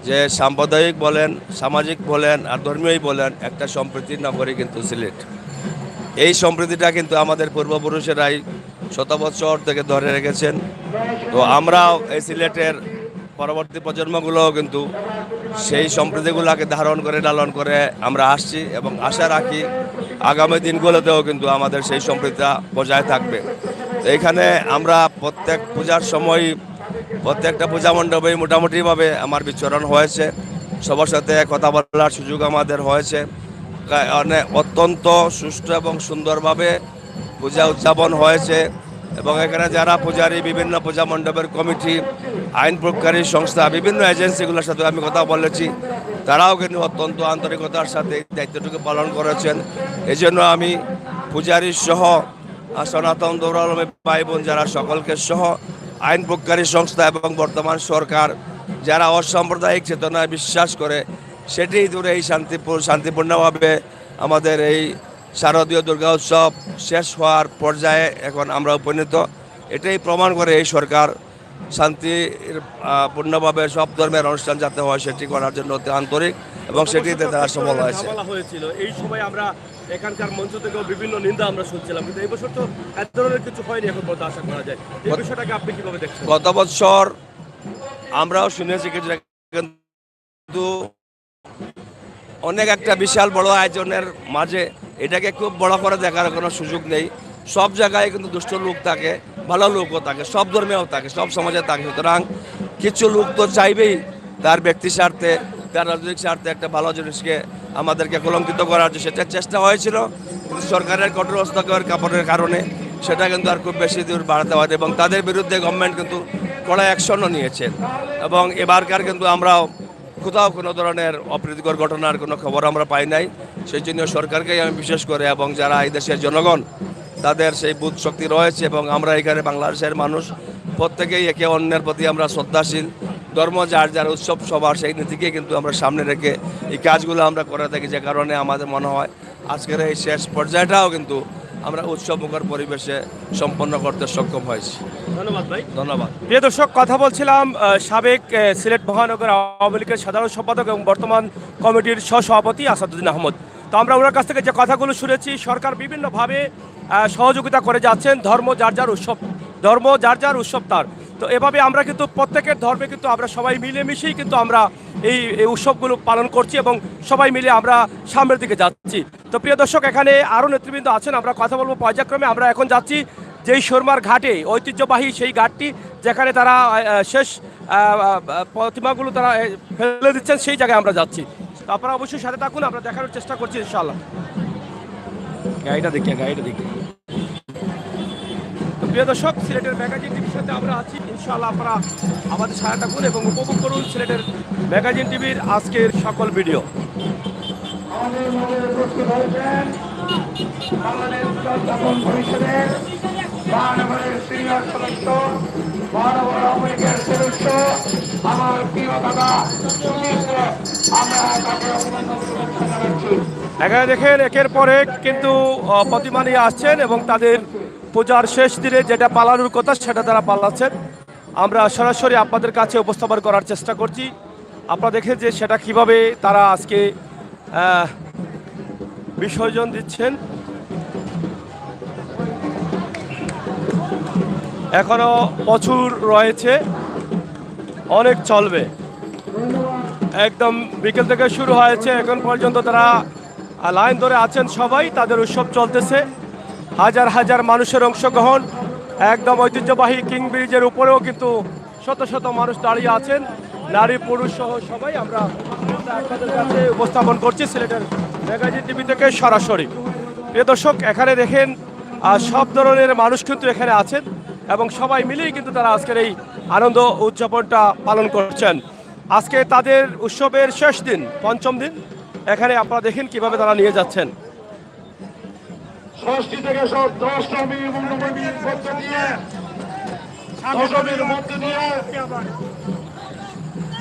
যে সাম্প্রদায়িক বলেন, সামাজিক বলেন আর ধর্মীয়ই বলেন, একটা সম্প্রীতির নগরী কিন্তু সিলেট। এই সম্প্রীতিটা কিন্তু আমাদের পূর্বপুরুষেরাই শত বছর থেকে ধরে রেখেছেন। তো আমরাও এই সিলেটের পরবর্তী প্রজন্মগুলোও কিন্তু সেই সম্প্রীতিগুলোকে ধারণ করে লালন করে আমরা আসছি এবং আশা রাখি আগামী দিনগুলোতেও কিন্তু আমাদের সেই সম্প্রীতিটা বজায় থাকবে। তো এইখানে আমরা প্রত্যেক পূজার সময় প্রত্যেকটা পূজা মণ্ডপেই মোটামুটিভাবে আমার বিচরণ হয়েছে, সবার সাথে কথা বলার সুযোগ আমাদের হয়েছে। অত্যন্ত সুষ্ঠু এবং সুন্দরভাবে পূজা উদযাপন হয়েছে এবং এখানে যারা পূজারী, বিভিন্ন পূজা মণ্ডপের কমিটি, আইন প্রয়োগকারী সংস্থা, বিভিন্ন এজেন্সিগুলোর সাথে আমি কথা বলেছি, তারাও কিন্তু অত্যন্ত আন্তরিকতার সাথে এই দায়িত্বটুকু পালন করেছেন। এই জন্য আমি পূজারী সহ সনাতন ধর্মাবলম্বী ভাই বোন যারা সকলকে সহ আইন প্রয়োগকারী সংস্থা এবং বর্তমান সরকার যারা অসাম্প্রদায়িক চেতনায় বিশ্বাস করে, সেটি দূরে এই শান্তিপূর্ণভাবে আমাদের এই শারদীয় দুর্গা উৎসব শেষ হওয়ার পর্যায়ে এখন আমরা উপনীত। এটাই প্রমাণ করে এই সরকার শান্তিপূর্ণভাবে সব ধর্মের অনুষ্ঠান যাতে হয় সেটি করার জন্য অতি আন্তরিক এবং সেটিতে তারা সফল হয়েছে। হয়েছিল এই সময় আমরা এখানকার মঞ্চ থেকেও বিভিন্ন নিন্দা আমরা শুনছিলাম, কিন্তু এই বছর তো এক ধরনের কিছু হয়নি এখন পর্যন্ত আশা করা যায়। এই বিষয়টাকে আপনি কিভাবে দেখছেন? গত বছর আমরাও শুনেছি কিছু, কিন্তু অনেক একটা বিশাল বড় আয়োজনের মাঝে এটাকে খুব বড় করে দেখার কোনো সুযোগ নেই। সব জায়গায় কিন্তু দুষ্ট লোক থাকে, ভালো লোকও থাকে, সব ধর্মেও থাকে, সব সমাজে থাকে। সুতরাং কিছু লোক তো চাইবেই তার ব্যক্তি স্বার্থে, তার রাজনৈতিক স্বার্থে একটা ভালো জিনিসকে আমাদেরকে কলঙ্কিত করার, সেটার চেষ্টা হয়েছিল, কিন্তু সরকারের কঠোর হস্তক্ষেপের কাপড়ের কারণে সেটা কিন্তু আর খুব বেশি দূর বাড়াতে হয় এবং তাদের বিরুদ্ধে গভর্নমেন্ট কিন্তু কড়া অ্যাকশনও নিয়েছে। এবং এবারকার কিন্তু আমরাও কোথাও কোনো ধরনের অপ্রীতিকর ঘটনার কোনো খবর আমরা পাই নাই। সেই জন্য সরকারকেই আমি বিশেষ করে এবং যারা এই দেশের জনগণ তাদের সেই বুধ শক্তি রয়েছে এবং আমরা এখানে বাংলাদেশের মানুষ প্রত্যেকেই একে অন্যের প্রতি আমরা শ্রদ্ধাশীল, ধর্ম যার যার উৎসব সবার সেই নীতিকে কিন্তু আমরা সামনে রেখে এই কাজগুলো আমরা করে থাকি, যে কারণে আমাদের মনে হয় আজকের এই শেষ পর্যায়টাও কিন্তু আমরা উৎসবমুখর পরিবেশে সম্পন্ন করতে সক্ষম হয়েছি। ধন্যবাদ ভাই। ধন্যবাদ। প্রিয় দর্শক, কথা বলছিলাম সাবেক সিলেট মহানগর আওয়ামী লীগের সাধারণ সম্পাদক এবং বর্তমান কমিটির সহসভাপতি আসাদুদ্দিন আহমদ। তো আমরা ওনার কাছ থেকে যে কথাগুলো শুনেছি, সরকার বিভিন্নভাবে সহযোগিতা করে যাচ্ছেন, ধর্ম যার যার উৎসব তার। তো এভাবে আমরা কিন্তু প্রত্যেকের ধর্মে কিন্তু আমরা সবাই মিলেমিশেই কিন্তু আমরা এই উৎসবগুলো পালন করছি এবং সবাই মিলে আমরা সামনের দিকে যাচ্ছি। তো প্রিয় দর্শক, এখানে আরও নেতৃবৃন্দ আছেন, আমরা কথা বলবো পর্যায়ক্রমে। আমরা এখন যাচ্ছি যেই সুরমার ঘাটে, ঐতিহ্যবাহী সেই ঘাটটি যেখানে তারা শেষ প্রতিমাগুলো তারা ফেলে দিচ্ছেন, সেই জায়গায় আমরা যাচ্ছি। তো আপনারা অবশ্যই সাথে থাকুন, আমরা দেখানোর চেষ্টা করছি ইনশাআল্লাহ। গাড়িটা দেখি। প্রিয় দর্শক, সিলেটের ম্যাগাজিন টিভির সাথে আমরা আছি, ইনশাআল্লাহ আপনারা আমাদের সাথে থাকুন এবং উপভোগ করুন সিলেটের ম্যাগাজিন টিভির আজকের সকল ভিডিও। এখানে দেখেন একের পর এক কিন্তু প্রতিমা নিয়ে আসছেন এবং তাদের পূজার শেষ দিনে যেটা পালানোর কথা সেটা তারা পালাচ্ছেন। আমরা সরাসরি আপনাদের কাছে উপস্থাপন করার চেষ্টা করছি। আপনারা দেখেন যে সেটা কিভাবে তারা আজকে বিসর্জন দিচ্ছেন। এখনো প্রচুর রয়েছে, অনেক চলবে, একদম বিকেল থেকে শুরু হয়েছে, এখন পর্যন্ত তারা লাইন ধরে আছেন, সবাই তাদের উৎসব চলতেছে। হাজার হাজার মানুষের অংশগ্রহণ, একদম ঐতিহ্যবাহী কিং ব্রিজের উপরেও কিন্তু শত শত মানুষ দাঁড়িয়ে আছেন, নারী পুরুষ সহ সবাই। আমরা আপনাদের কাছে উপস্থাপন করছি সিলেটের ম্যাগাজিন টিভি থেকে সরাসরি। প্রিয় দর্শক, এখানে দেখেন সব ধরনের মানুষ কিন্তু এখানে আছেন এবং সবাই মিলেই কিন্তু তারা আজকের এই আনন্দ উদযাপনটা পালন করছেন। আজকে তাদের উৎসবের শেষ দিন, পঞ্চম দিন। এখানে আপনারা দেখেন কিভাবে তারা নিয়ে যাচ্ছেন। ষষ্ঠী থেকে দশমীর মধ্য দিয়ে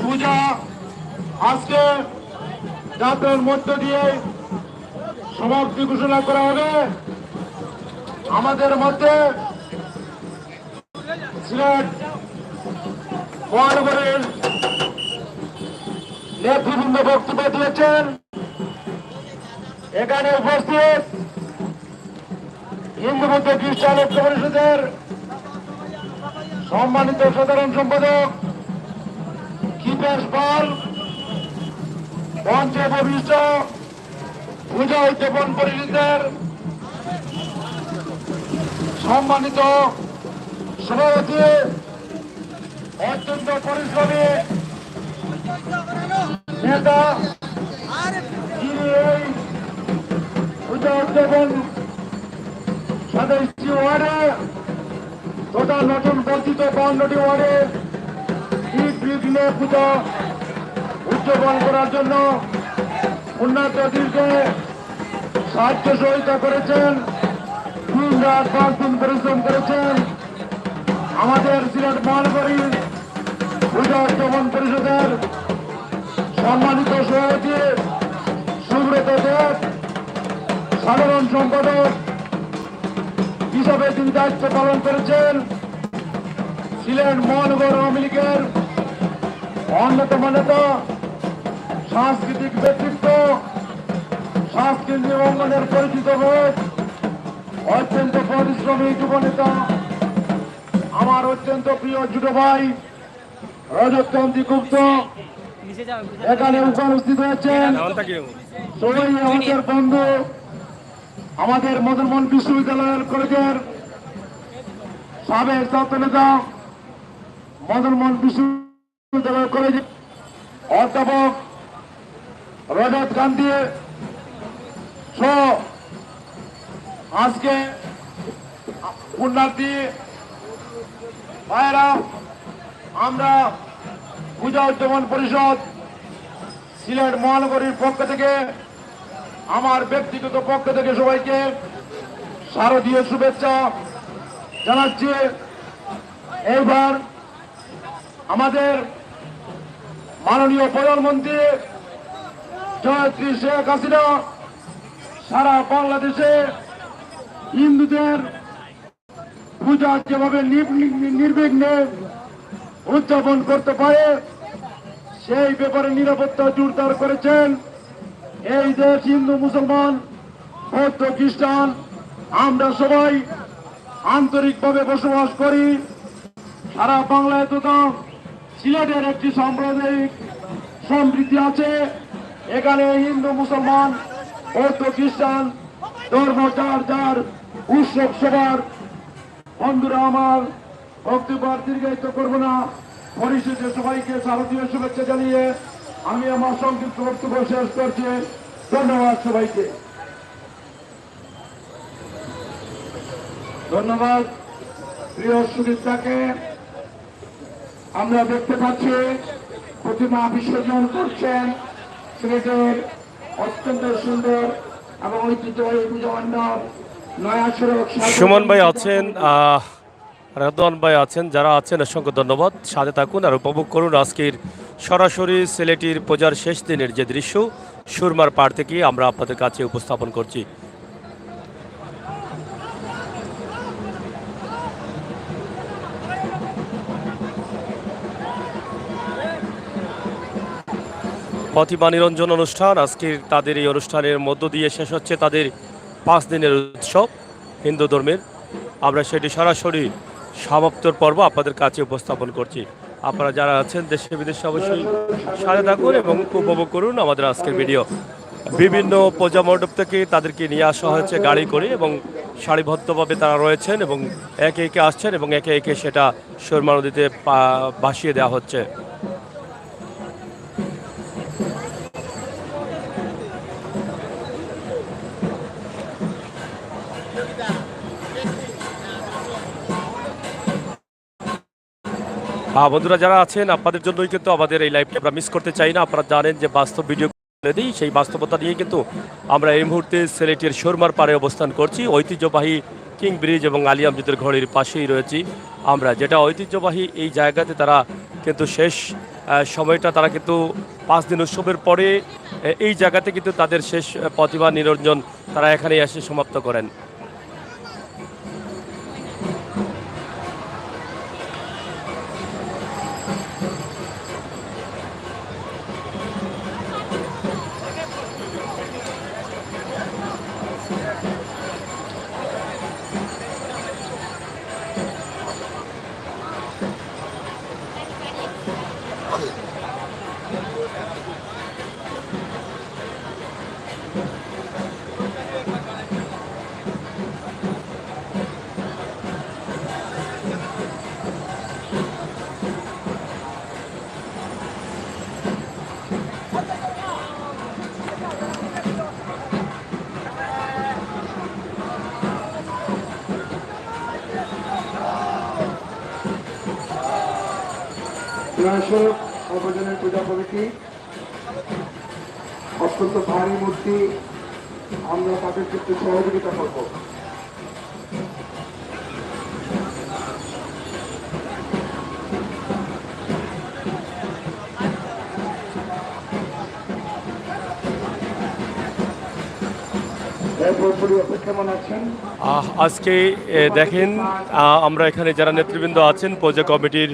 পূজা আজকে যাত্রার মধ্য দিয়ে সমাপ্তি ঘোষণা করা হবে। আমাদের মধ্যে সিলেট মহানগরের নেতৃবৃন্দ বক্তব্য দিয়েছেন। এখানে উপস্থিত হিন্দু বৌদ্ধ খ্রিস্টান ঐক্য পরিষদের সম্মানিত সাধারণ সম্পাদক কৃপেশ পাল, মঞ্চে উপবিষ্ট পূজা উদযাপন পরিষদের সম্মানিত সভাপতি, অত্যন্ত পরিশ্রমী নেতা, যিনি এই উদযাপন 27টি ওয়ার্ডে তথা নতুন বর্ধিত 52টি ওয়ার্ডে নির্বিঘ্নে পূজা উদযাপন করার জন্য পুণ্যার্থীদেরকে সাহায্য সহযোগিতা করেছেন। 3 রাত 5 দিন পরিশ্রম করেছেন আমাদের সিলেট মহানগরীর পূজা উদযাপন পরিষদের সম্মানিত সভাপতি সুব্রত দেব, সাধারণ সম্পাদক হিসাবে তিনি দায়িত্ব পালন করেছেন। সিলেট মহানগর আওয়ামী লীগের অন্যতম নেতা, সাংস্কৃতিক ব্যক্তিত্ব, সাংস্কৃতিক অঙ্গনের পরিচিত মুখ, অত্যন্ত পরিশ্রমী যুব নেতা, আমার অত্যন্ত প্রিয় ছোট ভাই রজতকান্তি গুপ্ত এখানে উপস্থিত হয়েছেন। সবাই আমাদের বন্ধু, আমাদের মদনমোহন বিশ্ববিদ্যালয়ের কলেজের সাবেক ছাত্র নেতা, মদনমোহন বিশ্ববিদ্যালয় কলেজের অধ্যাপক রজত কান্তি সহ আজকে পুণ্যার্থী ভাইয়েরা, আমরা পূজা উদযাপন পরিষদ সিলেট মহানগরীর পক্ষ থেকে, আমার ব্যক্তিগত পক্ষ থেকে সবাইকে শারদীয় শুভেচ্ছা জানাচ্ছি। এইবার আমাদের মাননীয় প্রধানমন্ত্রী জয়শ্রী শেখ হাসিনা সারা বাংলাদেশে হিন্দুদের পূজা যেভাবে নির্বিঘ্নে উদযাপন করতে পারে সেই ব্যাপারে নিরাপত্তা জোরদার করেছেন। এই দেশ হিন্দু, মুসলমান, বৌদ্ধ, খ্রিস্টান আমরা সবাই আন্তরিকভাবে বসবাস করি। সারা বাংলায় তথা সিলেটের একটি সাম্প্রদায়িক সম্প্রীতি আছে। এখানে হিন্দু, মুসলমান, বৌদ্ধ, খ্রিস্টান ধর্ম যার যার উৎসব সবার। বন্ধুরা, আমার বক্তব্য আর দীর্ঘায়িত করবো না। পরিশেষে সবাইকে শারদীয় শুভেচ্ছা জানিয়ে আমি আমার সংক্ষিপ্ত বক্তব্য শেষ করছি। ধন্যবাদ সবাইকে। ধন্যবাদ প্রিয় সুদীপ্তাকে। আমরা দেখতে পাচ্ছি প্রতিমা বিসর্জন করছেন সিলেটের অত্যন্ত সুন্দর এবং ঐতিহ্যবাহী পূজা মণ্ডপ নয়া সড়ক। সুমন ভাই আছেন, রদওয়ান ভাই আছেন, যারা আছেন অসংখ্য ধন্যবাদ। সাথে থাকুন আর উপভোগ করুন আজকের সরাসরি সিলেটের পূজার শেষ দিনের যে দৃশ্য সুরমার পাড় থেকে আমরা আপনাদের কাছে উপস্থাপন করছি। প্রতিমা নিরঞ্জন অনুষ্ঠান আজকের তাদের এই অনুষ্ঠানের মধ্য দিয়ে শেষ হচ্ছে তাদের 5 দিনের উৎসব হিন্দু ধর্মের। আমরা সেটি সরাসরি সমাপ্তর পর্ব আপনাদের কাছে উপস্থাপন করছি। আপনারা যারা আছেন দেশে বিদেশে অবশ্যই সাথে থাকুন এবং উপভোগ করুন আমাদের আজকের ভিডিও। বিভিন্ন পূজা মণ্ডপ থেকে তাদেরকে নিয়ে আসা হয়েছে গাড়ি করে এবং সারিবদ্ধভাবে তারা রয়েছেন এবং একে একে আসছেন এবং একে একে সেটা সুরমা নদীতে ভাসিয়ে দেওয়া হচ্ছে। বন্ধুরা যারা আছেন আপনাদের জন্যই কিন্তু আমাদের এই লাইভটি আমরা মিস করতে চাই না। আপনারা জানেন যে বাস্তব ভিডিও দিই, সেই বাস্তবতা নিয়ে কিন্তু আমরা এই মুহূর্তে সিলেটের সুরমার পাড়ে অবস্থান করছি। ঐতিহ্যবাহী কিং ব্রিজ এবং আলী আমজিদের ঘড়ির পাশেই রয়েছি আমরা, যেটা ঐতিহ্যবাহী এই জায়গাতে তারা কিন্তু শেষ সময়টা তারা কিন্তু 5 দিন উৎসবের পরে এই জায়গাতে কিন্তু তাদের শেষ প্রতিমা নিরঞ্জন তারা এখানে এসে সমাপ্ত করেন। জয়সক সর্বজনের পূজা কমিটি অত্যন্ত ভারী মূর্তি, আমরা তাদের ক্ষেত্রে সহযোগিতা করব। আজকে দেখেন আমরা এখানে যারা নেতৃবৃন্দ আছেন পূজা কমিটির,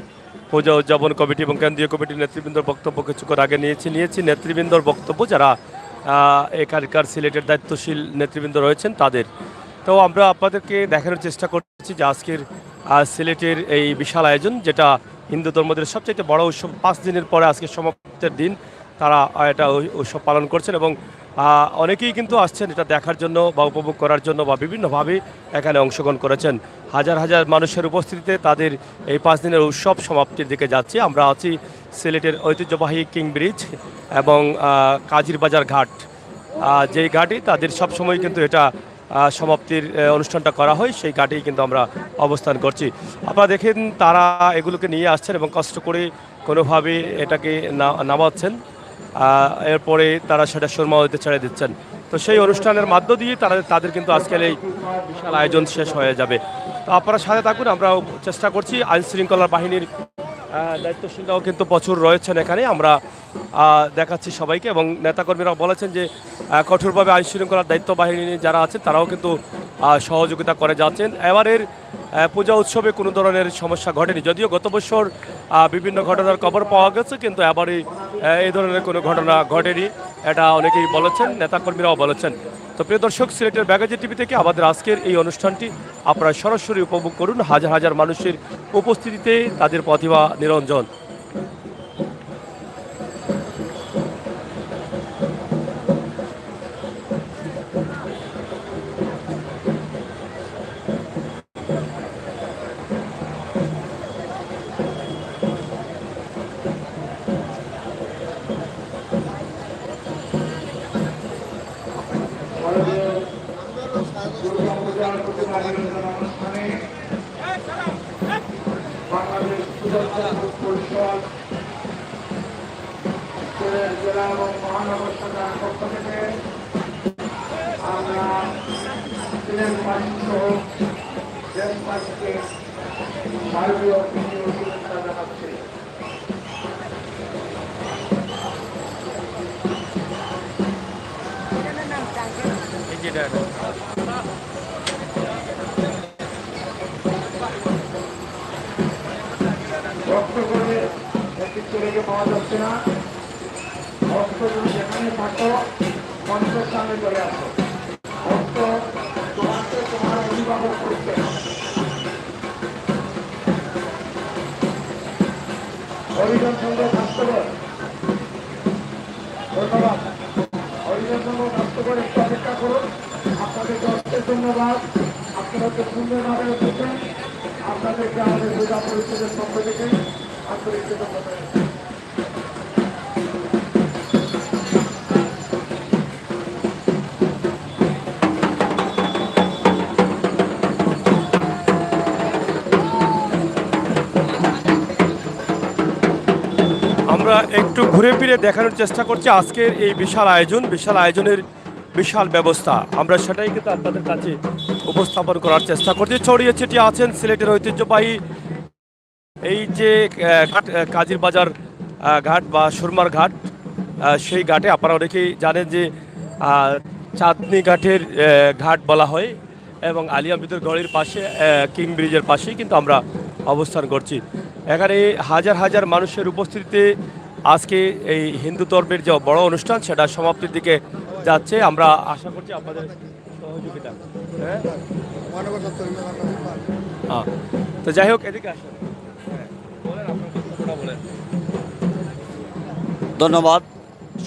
পূজা উদযাপন কমিটি এবং কেন্দ্রীয় কমিটির নেতৃবৃন্দর বক্তব্য কিছুক্ষণ আগে নিয়েছি নেতৃবৃন্দর বক্তব্য, যারা এখানকার সিলেটের দায়িত্বশীল নেতৃবৃন্দ রয়েছেন তাদের। তো আমরা আপনাদেরকে দেখানোর চেষ্টা করছি যে আজকের সিলেটের এই বিশাল আয়োজন, যেটা হিন্দু ধর্মদের সবচেয়ে বড় উৎসব, 5 দিনের পরে আজকে সমাপ্তের দিন তারা এটা উৎসব পালন করছেন এবং অনেকেই কিন্তু আসছেন এটা দেখার জন্য বা উপভোগ করার জন্য বা বিভিন্নভাবে এখানে অংশগ্রহণ করেছেন। হাজার হাজার মানুষের উপস্থিতিতে তাদের এই 5 দিনের উৎসব সমাপ্তির দিকে যাচ্ছে। আমরা আছি সিলেটের ঐতিহ্যবাহী কিং ব্রিজ এবং কাজির বাজার ঘাট, যেই ঘাটে তাদের সবসময় কিন্তু এটা সমাপ্তির অনুষ্ঠানটা করা হয়, সেই ঘাটেই কিন্তু আমরা অবস্থান করছি। আপনারা দেখেন তারা এগুলোকে নিয়ে আসছেন এবং কষ্ট করে কোনোভাবে এটাকে নামাচ্ছেন, এরপরে তারা সেটা সুরমাতে ছেড়ে দিচ্ছেন। তো সেই অনুষ্ঠানের মধ্য দিয়ে তাদের কিন্তু আজকের এই বিশাল আয়োজন শেষ হয়ে যাবে। তো আপনারা সাথে থাকুন, আমরা চেষ্টা করছি। আইন শৃঙ্খলা বাহিনীর দায়িত্বশীলরাও কিন্তু প্রচুর রয়েছেন এখানে, আমরা দেখাচ্ছি সবাইকে এবং নেতাকর্মীরাও বলেছেন যে কঠোরভাবে আইন শৃঙ্খলার দায়িত্ব বাহিনী যারা আছেন তারাও কিন্তু সহযোগিতা করে যাচ্ছেন। এবারের পূজা উৎসবে কোনো ধরনের সমস্যা ঘটেনি, যদিও গত বছর বিভিন্ন ঘটনার খবর পাওয়া গেছে, কিন্তু এবারে এই ধরনের কোনো ঘটনা ঘটেনি, এটা অনেকেই বলেছেন, নেতাকর্মীরাও বলেছেন। তো প্রিয় দর্শক, সিলেটের ব্যাগাজি টিভি থেকে আমাদের আজকের এই অনুষ্ঠানটি আপনারা সরাসরি উপভোগ করুন হাজার হাজার মানুষের উপস্থিতিতে, তাদের প্রতিভা নিরঞ্জন। বাংলাদেশ পরিষদ জেলা এবং মহানগর শাখার পক্ষ থেকে আমরা সিলেটবাসী সহ দেশবাসীকে শারদীয় পুজোর শুভেচ্ছা জানাচ্ছি। রক্ত করে নেতৃত্ব রেখে পাওয়া যাচ্ছে না, রক্ত যেখানে থাকো মঞ্চের সামনে চলে আসো। রক্ত তোমাকে তোমার অভিভাবক করছে। হরিজন সংঘ স্বাস্থ্যকর, ধন্যবাদ। হরিজন সংঘ স্বাস্থ্যকর একটু অপেক্ষা করুন, আপনাদেরকে অশেষ ধন্যবাদ। আপনারা তো সুন্দরভাবে এসেছেন, আপনাদেরকে আমাদের পূজা পরিষদের পক্ষ থেকে আন্তরিক কৃতজ্ঞতা। আমরা একটু ঘুরে ফিরে দেখানোর চেষ্টা করছি আজকের এই বিশাল আয়োজনের বিশাল ব্যবস্থা, আমরা সেটাই কিন্তু আপনাদের কাছে উপস্থাপন করার চেষ্টা করছি। ছড়িয়ে ছিটিয়ে আছেন সিলেটের ঐতিহ্যবাহী এই যে ঘাট, কাজির বাজার ঘাট বা সুরমার ঘাট, সেই ঘাটে আপনারা অনেকেই জানেন যে চাঁদনি ঘাটের ঘাট বলা হয় এবং আলিয়া বিদ্যুৎ গড়ের পাশে কিং ব্রিজের পাশেই কিন্তু আমরা অবস্থান করছি। এখানে হাজার হাজার মানুষের উপস্থিতিতে আজকে এই হিন্দু ধর্মের যে বড় অনুষ্ঠান সেটা সমাপ্তির দিকে যাচ্ছে। আমরা আশা করছি আপনাদের সহযোগিতা। তো যাই হোক, এদিকে আসুন, ধন্যবাদ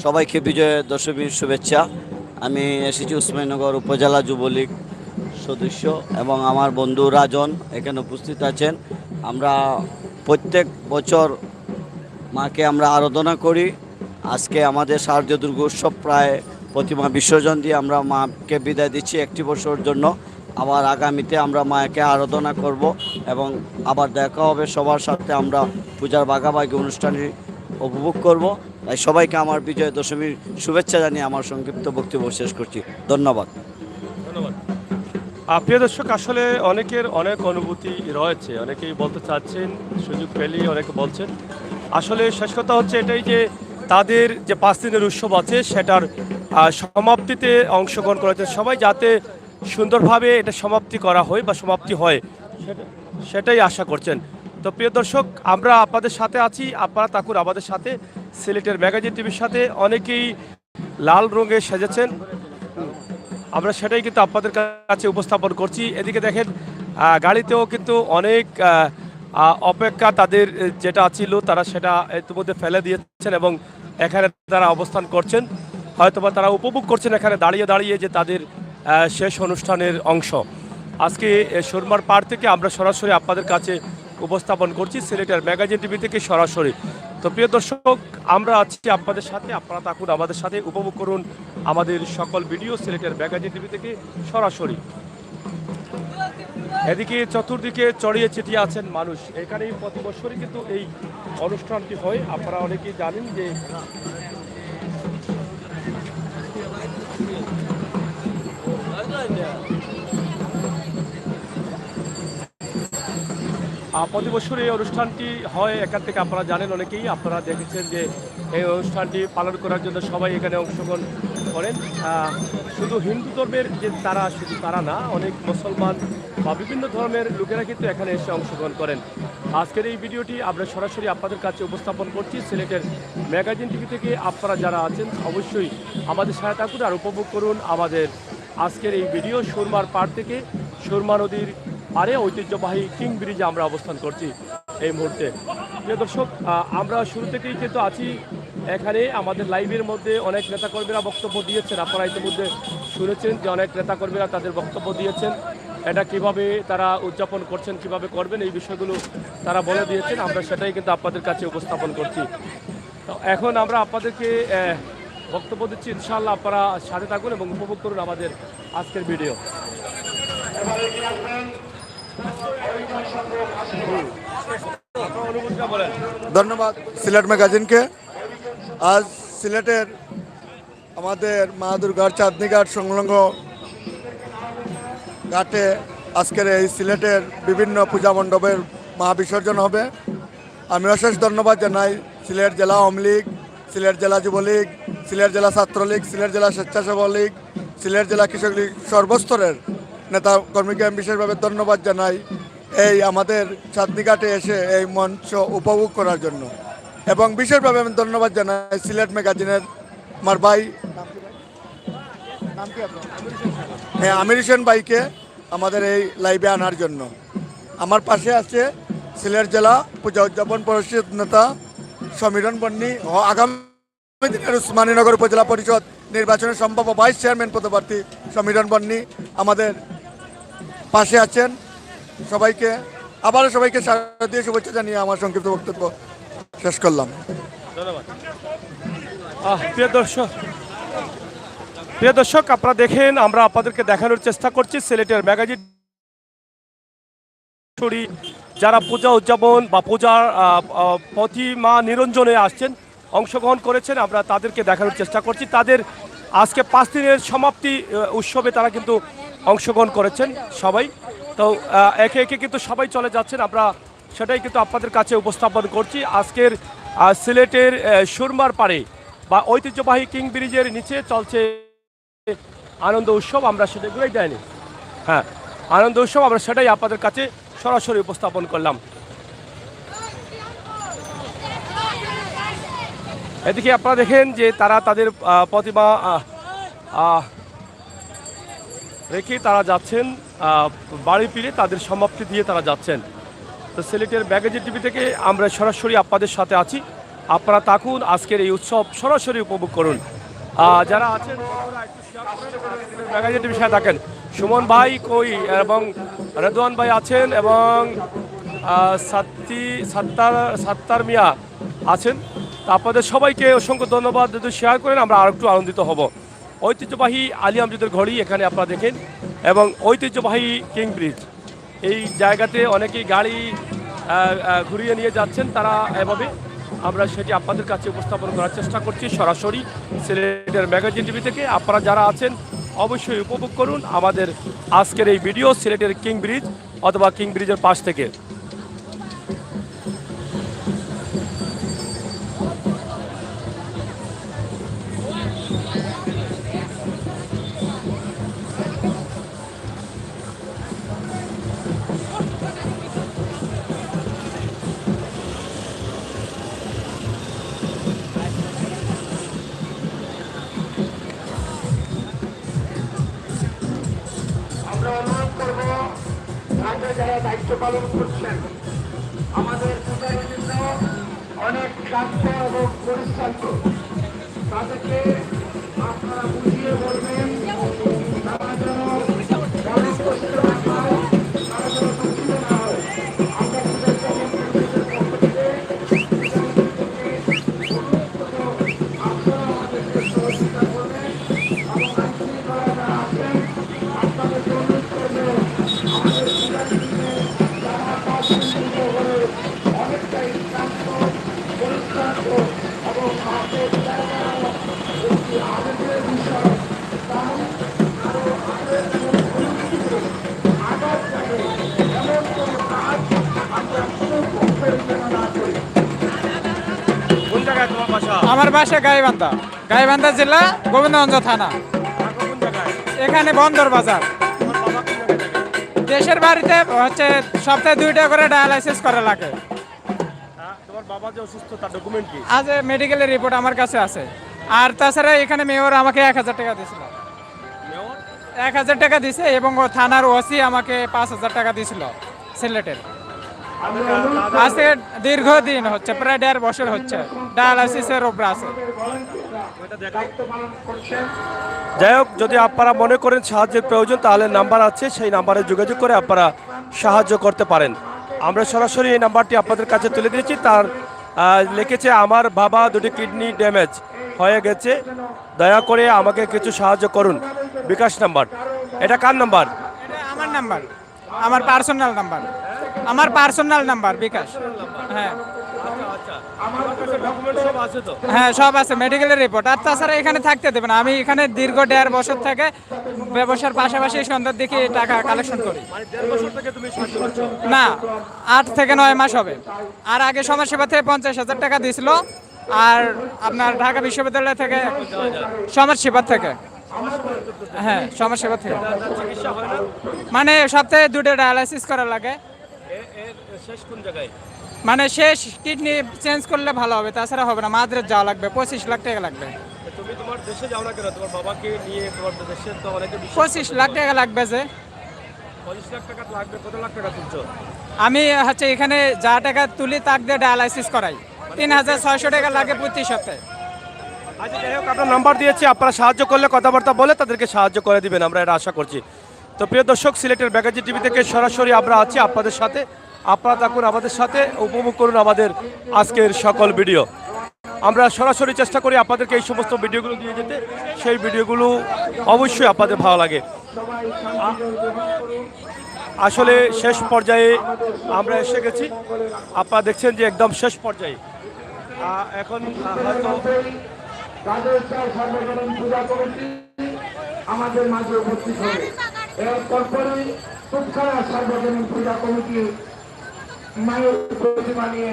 সবাইকে, বিজয় দশমীর শুভেচ্ছা। আমি এসেছি উসমানীনগর উপজেলা যুবলীগ সদস্য এবং আমার বন্ধু রাজন এখানে উপস্থিত আছেন। আমরা প্রত্যেক বছর মাকে আমরা আরাধনা করি। আজকে আমাদের শারদীয় দুর্গোৎসব প্রায় প্রতিমা বিসর্জন দিয়ে আমরা মাকে বিদায় দিচ্ছি একটি বছরের জন্য। আবার আগামীতে আমরা মাকে আরাধনা করব এবং আবার দেখা হবে সবার সাথে, আমরা পূজার ভাগাভাগি অনুষ্ঠানে উপভোগ করব। তাই সবাইকে আমার বিজয় দশমীর শুভেচ্ছা জানিয়ে আমার সংক্ষিপ্ত বক্তব্য শেষ করছি। ধন্যবাদ। ধন্যবাদ। প্রিয় দর্শক, আসলে অনেকের অনেক অনুভূতি রয়েছে, অনেকেই বলতে চাচ্ছেন, সুযোগ পেলেই অনেকে বলছেন। আসলে শেষ কথা হচ্ছে এটাই যে তাদের যে 5 দিনের উৎসব আছে সেটার সমাপ্তিতে অংশগ্রহণ করেছে সবাই, যাতে সুন্দরভাবে এটা সমাপ্তি করা হয় বা সমাপ্তি হয় সেটাই আশা করছেন। তো প্রিয় দর্শক, আমরা আপনাদের সাথে আছি, আপনারা থাকুন আমাদের সাথে। সিলেটের ম্যাগাজিন টিভির সাথে অনেকেই লাল রঙে সেজেছেন, আমরা সেটাই কিন্তু আপনাদের কাছে উপস্থাপন করছি। এদিকে দেখেন গাড়িতেও কিন্তু অনেক অপেক্ষা তাদের যেটা ছিল তারা সেটা ইতিমধ্যে ফেলে দিয়েছেন এবং এখানে তারা অবস্থান করছেন, হয়তোবা তারা উপভোগ করছেন এখানে দাঁড়িয়ে দাঁড়িয়ে যে তাদের শেষ অনুষ্ঠানের অংশ। আজকে সুরমার পাড় থেকে আমরা সরাসরি আপনাদের কাছে উপস্থাপন করছি সিলেটের ম্যাগাজিন টিভি থেকে সরাসরি। তো প্রিয় দর্শক, আমরা আছি আপনাদের সাথে, আপনারা থাকুন আমাদের সাথে, উপভোগ করুন আমাদের সকল ভিডিও সিলেটের ম্যাগাজিন টিভি থেকে সরাসরি। এদিকে চতুর্দিকে ছড়িয়ে ছিটিয়ে আছেন মানুষ। এখানেই প্রতি বছরই কিন্তু এই অনুষ্ঠানটি হয়, আপনারা অনেকেই জানেন যে প্রতি বছর এই অনুষ্ঠানটি হয় এখান থেকে, আপনারা জানেন অনেকেই, আপনারা দেখেছেন যে এই অনুষ্ঠানটি পালন করার জন্য সবাই এখানে অংশগ্রহণ করেন। শুধু হিন্দু ধর্মের যে তারা, শুধু তারা না, অনেক মুসলমান বা বিভিন্ন ধর্মের লোকেরা কিন্তু এখানে এসে অংশগ্রহণ করেন। আজকের এই ভিডিওটি আমরা সরাসরি আপনাদের কাছে উপস্থাপন করছি সিলেটের ম্যাগাজিন টিভি থেকে। আপনারা যারা আছেন অবশ্যই আমাদের সহায়তা করুন আর উপভোগ করুন আমাদের আজকের এই ভিডিও। সুরমার পাড় থেকে, সুরমা নদীর পাড়ে ঐতিহ্যবাহী কিং ব্রিজে আমরা অবস্থান করছি এই মুহূর্তে। প্রিয় দর্শক, আমরা শুরু থেকেই কিন্তু আছি এখানে। আমাদের লাইভের মধ্যে অনেক নেতাকর্মীরা বক্তব্য দিয়েছেন, আপনারা ইতিমধ্যে শুনেছেন যে অনেক নেতাকর্মীরা তাদের বক্তব্য দিয়েছেন, এটা কিভাবে তারা উদযাপন করছেন, কিভাবে করবেন, এই বিষয়গুলো তারা বলে দিয়েছেন। আমরা সেটাই কিন্তু আপনাদের কাছে উপস্থাপন করছি। তো এখন আমরা আপনাদেরকে বক্তব্য দিচ্ছি, ইনশাআল্লাহ আপনারা সাথে থাকুন এবং উপভোগ করুন আমাদের আজকের ভিডিও। ধন্যবাদ সিলেট ম্যাগাজিনকে। আজ সিলেটের আমাদের মা দুর্গার চাঁদনি ঘাট সংলগ্ন ঘাটে আজকের এই সিলেটের বিভিন্ন পূজা মণ্ডপের মহাবিসর্জন হবে। আমি অশেষ ধন্যবাদ জানাই সিলেট জেলা আওয়ামী লীগ, সিলেট জেলা যুবলীগ, সিলেট জেলা ছাত্রলীগ, সিলেট জেলা স্বেচ্ছাসেবক লীগ, সিলেট জেলা কৃষক লীগ সর্বস্তরের নেতা কর্মীকে আমি বিশেষভাবে ধন্যবাদ জানাই এই আমাদের চাঁদনিঘাটে এসে এই মঞ্চ উপভোগ করার জন্য। এবং বিশেষভাবে আমি ধন্যবাদ জানাই সিলেট ম্যাগাজিনের আমার ভাই আমির হোসেন ভাইকে আমাদের এই লাইভে আনার জন্য। আমার পাশে আছে সিলেট জেলা পূজা উদযাপন পরিষদ নেতা সমীরণ বন্নি ও আগামী দিনের উসমানীনগর উপজেলা পরিষদ নির্বাচনের সম্ভাব্য ভাইস চেয়ারম্যান পদপ্রার্থী সমীরণ বন্নি আমাদের পাশে আছেন। সবাইকে আবারও সবাইকে শারদীয় শুভেচ্ছা জানিয়ে আমার সংক্ষিপ্ত বক্তব্য শেষ করলাম। ধন্যবাদ। প্রিয় দর্শক, আপনারা দেখেন, আমরা আপনাদেরকে দেখানোর চেষ্টা করছি সিলেটের ম্যাগাজিন যারা পূজা উদযাপন বা পূজার প্রতিমা নিরঞ্জনে আসছেন, অংশগ্রহণ করেছেন, আমরা তাদেরকে দেখানোর চেষ্টা করছি। তাদের আজকে 5 দিনের সমাপ্তি উৎসবে তারা কিন্তু অংশগ্রহণ করেছেন সবাই। তো একে একে কিন্তু সবাই চলে যাচ্ছেন, আমরা সেটাই কিন্তু আপনাদের কাছে উপস্থাপন করছি। আজকের সিলেটের সুরমার পাড়ে বা ঐতিহ্যবাহী কিং ব্রিজের নিচে চলছে আনন্দ উৎসব। আমরা সেটা ঘুরেই যাইনি, হ্যাঁ, আনন্দ উৎসব, আমরা সেটাই আপনাদের কাছে সরাসরি উপস্থাপন করলাম। এদিকে আপনারা দেখেন যে তারা তাদের প্রতিমা রেখে তারা যাচ্ছেন বাড়ি ফিরে, তাদের সমাপ্তি দিয়ে তারা যাচ্ছেন। তো সিলেটের ম্যাগাজিন টিভি থেকে আমরা সরাসরি আপনাদের সাথে আছি, আপনারা থাকুন, আজকের এই উৎসব সরাসরি উপভোগ করুন। যারা আছেন ম্যাগাজিন টিভির সাথে থাকেন, সুমন ভাই কই এবং রেদওয়ান ভাই আছেন এবং সাত্তার মিয়া আছেন। তা আপনাদের সবাইকে অসংখ্য ধন্যবাদ। যদি শেয়ার করেন আমরা আর একটু আনন্দিত হব। ঐতিহ্যবাহী আলী আমজদের ঘড়ি এখানে আপনারা দেখেন এবং ঐতিহ্যবাহী কিং ব্রিজ, এই জায়গাতে অনেকেই গাড়ি ঘুরিয়ে নিয়ে যাচ্ছেন, তারা এভাবে আমরা সেটি আপনাদের কাছে উপস্থাপন করার চেষ্টা করছি সরাসরি সিলেটের ম্যাগাজিন টিভি থেকে। আপনারা যারা আছেন অবশ্যই উপভোগ করুন আমাদের আজকের এই ভিডিও সিলেটের কিং ব্রিজ অথবা কিং ব্রিজের পাশ থেকে। আমরা অনুরোধ করব রাজ্যে যারা দায়িত্ব পালন করছেন, আমাদের পূজারী জন্য অনেক ক্লান্ত এবং পরিশ্রান্ত, তাদেরকে আপনারা বুঝিয়ে বলবেন তারা যেন মনে কষ্ট না পায়, তারা যেন দুঃখিত না হয়। আমরা পূজার কমিটির পক্ষ থেকে আপনারা আমাদেরকে সহযোগিতা করবেন এবং আইনশৃঙ্খলা যারা আছেন আপনাদেরকে অনুরোধ করবো আমাদের পূজারী যারা 5 দিন ধরে অনেকটাই ক্লান্ত পরিশ্রান্ত এবং আমাদের জায়গা একটি আবেগের বিষয়, তাই আরো আঘাত লাগে এমন কোনো কাজ আমরা কোনো পক্ষের জন্য না করি। কোন জায়গায় তোমার বাসা? আমার বাসা গাইবান্ধা জেলা গোবিন্দগঞ্জ থানা। কোন জায়গায়? এখানে বন্দর বাজার। তোমার বাবা কোন জায়গায় থাকে? দেশের বাড়িতে হচ্ছে সপ্তাহে 2টা করে ডায়ালাইসিস করা লাগে। তোমার বাবা যে অসুস্থ তার ডকুমেন্ট কি? আজ মেডিকেলের রিপোর্ট আমার কাছে আছে। আর তাছাড়া এখানে মেয়র আমাকে 1000 টাকা দিয়েছিল। 1000 টাকা দিছে এবং ও থানার ওসি আমাকে 5000 টাকা দিয়েছিল সিলেটের। আজকে দীর্ঘদিন হচ্ছে, প্রায় 1.5 বছর হচ্ছে ডায়ালাইসিসের উপরে আছে। যাই হোক, যদি আপনারা মনে করেন সাহায্যের প্রয়োজন তাহলে নাম্বার আছে, সেই নাম্বারে যোগাযোগ করে আপনারা সাহায্য করতে পারেন। আমরা সরাসরি এই নাম্বারটি আপনাদের কাছে তুলে দিয়েছি। তার লিখেছে আমার বাবা 2টি কিডনি ড্যামেজ হয়ে গেছে, দয়া করে আমাকে কিছু সাহায্য করুন। বিকাশ নাম্বার। এটা কার নাম্বার? এটা আমার নাম্বার, আমার পার্সোনাল নাম্বার, আমার পার্সোনাল নাম্বার বিকাশ। হ্যাঁ হ্যাঁ সব আছে, মেডিকেলের রিপোর্ট। আর তাছাড়া এখানে থাকতে দেবে না। আমি এখানে দীর্ঘ 1.5 বছর থেকে ব্যবসার পাশাপাশি সন্ধ্যার দিকে টাকা কালেকশন করি। না, 8 থেকে 9 মাস হবে। আর আগে সমাজসেবা থেকে 50,000 টাকা দিয়েছিল, আর আপনার ঢাকা বিশ্ববিদ্যালয় থেকে সমাজসেবা থেকে, হ্যাঁ সমাজসেবা থেকে, মানে সপ্তাহে 2টা ডায়ালাইসিস করা লাগে। শেষ কোন জায়গায়? মানে শেষ কিডনি চেঞ্জ করলে ভালো হবে, তাছাড়া হবে না। মাদ্রাজ যাওয়া লাগবে, 25 লাখ টাকা লাগবে। তুমি তোমার দেশে যাও না কেন? তোমার বাবাকে নিয়ে তোমার দেশে তো অনেকে 25 লাখ টাকা লাগবে। যে 25 লাখ টাকা লাগবে, কত লাখ টাকা তুলছো? আমি হচ্ছে এখানে যা টাকা তুলি তাক দিয়ে ডায়ালাইসিস করাই। 3600 টাকা লাগে প্রতি সপ্তাহে। আচ্ছা, যাই হোক, আপনার নাম্বার দিয়েছি, আপনারা সাহায্য করলে কথাবার্তা বলে তাদেরকে সাহায্য করে দিবেন, আমরা এটা আশা করছি। তো প্রিয় দর্শক, সিলেটের ম্যাগাজিন টিভি থেকে সরাসরি আমরা আছি আপনাদের সাথে। আপনারা থাকুন আমাদের সাথে, উপভোগ করুন আমাদের আজকের সকল ভিডিও। আমরা সরাসরি চেষ্টা করি আপনাদেরকে এই সমস্ত ভিডিওগুলো দিয়ে যেতে, সেই ভিডিওগুলো অবশ্যই আপনাদের ভালো লাগে। আসলে শেষ পর্যায়ে আমরা এসে গেছি, আপনারা দেখছেন যে একদম শেষ পর্যায়ে। এখন হয়তো সার্বজনীন পূজা কমিটি আমাদের মাঝে উপস্থিত হবে। এরপরই তুৎখারা সার্বজনীন পূজা কমিটি মায়ের প্রতিমা নিয়ে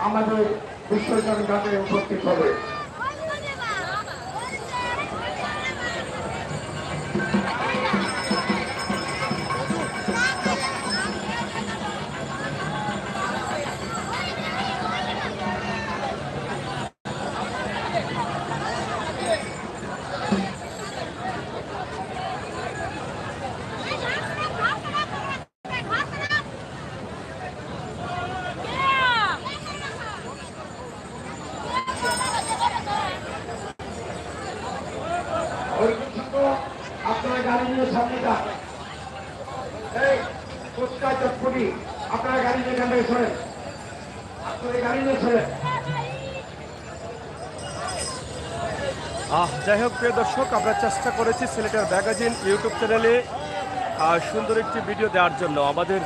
আমাদের বিসর্জন ঘাটে উপস্থিত হবে। আপনারা গাড়ি নিয়ে সামনে যান। এই ফুচকা চটপটি আপনারা গাড়ি নিয়ে এখান থেকে সরেন, আপনারা গাড়ি নিয়ে সরেন। যাই হোক, প্রিয় দর্শক, আমরা চেষ্টা করেছি সিলেটের ম্যাগাজিন ইউটিউব চ্যানেলে সুন্দর একটি ভিডিও দেওয়ার জন্য। আমাদের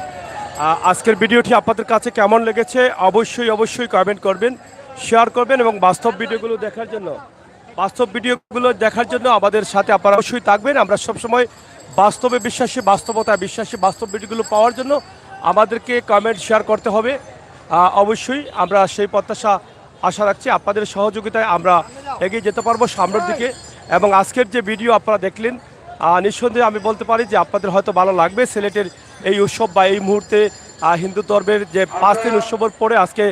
আজকের ভিডিওটি আপনাদের কাছে কেমন লেগেছে অবশ্যই কমেন্ট করবেন, শেয়ার করবেন এবং বাস্তব ভিডিওগুলো দেখার জন্য আমাদের সাথে আপনারা অবশ্যই থাকবেন। আমরা সবসময় বাস্তবে বিশ্বাসী, বাস্তবতায় বিশ্বাসী, বাস্তব ভিডিওগুলো পাওয়ার জন্য আমাদেরকে কমেন্ট শেয়ার করতে হবে। অবশ্যই আমরা সেই প্রত্যাশা আশা রাখছি, আপনাদের সহযোগিতায় আমরা এগিয়ে যেতে পারবো সামনের দিকে। এবং আজকের যে ভিডিও আপনারা দেখলেন, নিঃসন্দেহে আমি বলতে পারি যে আপনাদের হয়তো ভালো লাগবে। সিলেটের এই উৎসব বা এই মুহূর্তে হিন্দু ধর্মের যে 5 দিন উৎসবের পরে আজকে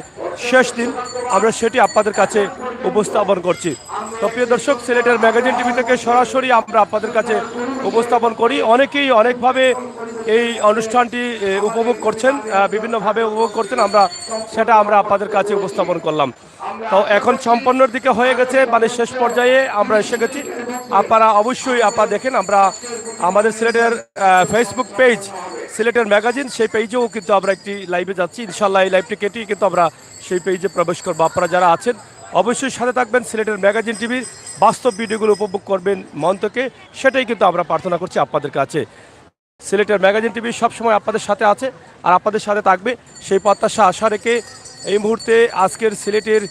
শেষ দিন, আমরা সেটি আপনাদের কাছে উপস্থাপন করছি। তো প্রিয় দর্শক, সিলেটের ম্যাগাজিন টিভি থেকে সরাসরি আমরা আপনাদের কাছে উপস্থাপন করি। অনেকেই অনেকভাবে এই অনুষ্ঠানটি উপভোগ করছেন, বিভিন্নভাবে উপভোগ করছেন, সেটা আমরা আপনাদের কাছে উপস্থাপন করলাম। তো এখন সম্পন্নর দিকে হয়ে গেছে, মানে শেষ পর্যায়ে আমরা এসে গেছি। আপনারা অবশ্যই দেখেন, আমরা আমাদের সিলেটের ফেসবুক পেজ সিলেটের ম্যাগাজিন, সেই পেজেও কিন্তু আমরা একটি লাইভে যাচ্ছি। ইনশাল্লাহ এই লাইভটি কেটেই কিন্তু আমরা সেই পেজে প্রবেশ করবো। আপনারা যারা আছেন অবশ্যই সাথে থাকবেন, সিলেটের ম্যাগাজিন টিভির বাস্তব ভিডিওগুলো উপভোগ করবেন মন থেকে, সেটাই কিন্তু আমরা প্রার্থনা করছি আপনাদের কাছে। সিলেটের ম্যাগাজিন টিভি সবসময় আপনাদের সাথে আছে আর আপনাদের সাথে থাকবে, সেই প্রত্যাশা আশা রেখে এই মুহূর্তে আজকের সিলেটের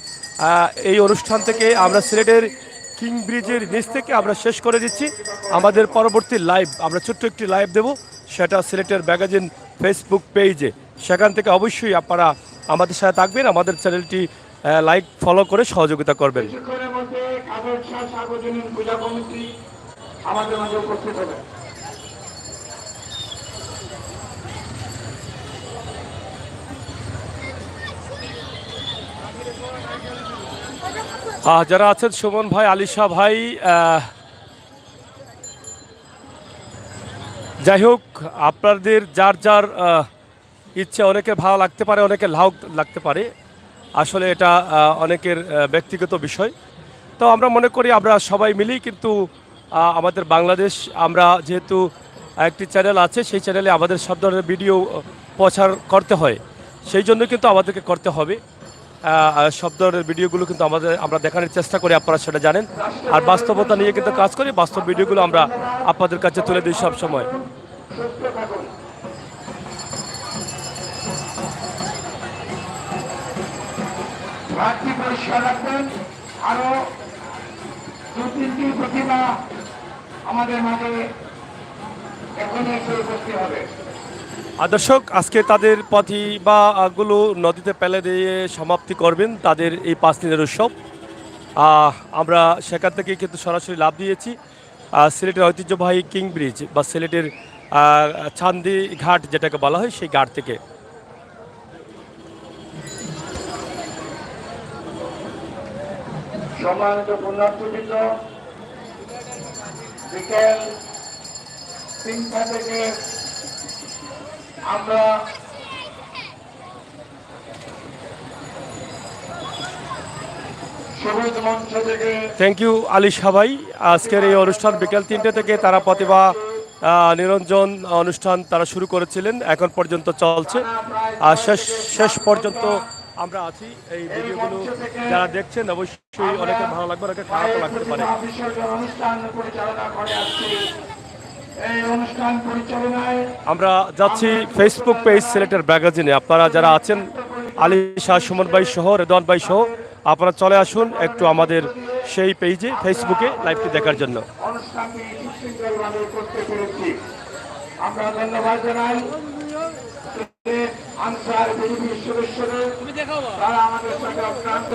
এই অনুষ্ঠান থেকে আমরা সিলেটের কিং ব্রিজের নিচ থেকে আমরা শেষ করে দিচ্ছি। আমাদের পরবর্তী লাইভ আমরা ছোট্ট একটি লাইভ দেব, সেটা সিলেটের ম্যাগাজিন ফেসবুক পেজে। সেখান থেকে অবশ্যই আপনারা আমাদের সাথে থাকবেন, আমাদের চ্যানেলটি লাইক ফলো করে সহযোগিতা করবেন। কিছুক্ষণের মধ্যে কাদের শাহ সার্বজনীন পূজা কমিটি আমাদের মাঝে উপস্থিত হবে। যারা আছেন সুমন ভাই, আলিশা ভাই, যাই হোক আপনাদের যার যার ইচ্ছে, অনেকের ভালো লাগতে পারে, অনেকের লাউ লাগতে পারে, আসলে এটা অনেকের ব্যক্তিগত বিষয়। তো আমরা মনে করি আমরা সবাই মিলেই কিন্তু আমাদের বাংলাদেশ, আমরা যেহেতু একটি চ্যানেল আছে, সেই চ্যানেলে আমাদের সব ধরনের ভিডিও প্রচার করতে হয়, সেই জন্য কিন্তু আমাদেরকে করতে হবে। সব ধরনের ভিডিওগুলো কিন্তু আমরা দেখানোর চেষ্টা করি, আপনারা সেটা জানেন। আর বাস্তবতা নিয়ে কিন্তু কাজ করি, বাস্তব ভিডিওগুলো আমরা আপনাদের কাছে তুলে দিই সবসময়। ঘাটটি পরিষ্কার রাখবেন। আরো 2-3টি প্রতিমা আমাদের মাঝে এখনই এসে উপস্থিত হবে। দর্শক, আজকে তাদের প্রতিমাগুলো নদীতে ফেলে দিয়ে সমাপ্তি করবেন তাদের এই 5 দিনের উৎসব। আমরা সেখান থেকে কিন্তু সরাসরি লাভ দিয়েছি সিলেটের ঐতিহ্যবাহী কিং ব্রিজ বা সিলেটের চান্দি ঘাট যেটাকে বলা হয়, সেই ঘাট থেকে। সম্মানিত পুণ্যার্থবৃন্দ, বিকেল 3টা থেকে আমরা সবুজ মঞ্চ থেকে থ্যাংক ইউ আলিশা ভাই। আজকের এই অনুষ্ঠান বিকেল 3টে থেকে তারা প্রতিভা নিরঞ্জন অনুষ্ঠান তারা শুরু করেছিলেন, এখন পর্যন্ত চলছে। আর শেষ পর্যন্ত আমরা আছি। এই ভিডিওগুলো যারা দেখছেন অবশ্যই অনেকের ভালো লাগবে, অনেকের খারাপও লাগতে পারে। বিসর্জন অনুষ্ঠান পরিচালনা করে আসছি। এই অনুষ্ঠান পরিচালনায় আমরা যাচ্ছি ফেসবুক পেজ সিলেটের ম্যাগাজিনে। আপনারা যারা আছেন, আলী শাহ, সুমন ভাই সহ, রেদওয়ান ভাই সহ, আপনারা চলে আসুন একটু আমাদের সেই পেজে ফেসবুকে লাইভটি দেখার জন্য। অনুষ্ঠানটি সুশৃঙ্খলভাবে করতে পেরেছি, আমরা ধন্যবাদ জানাই আনসার বিজেপির সদস্যদের, তারা আমাদের সাথে অক্লান্ত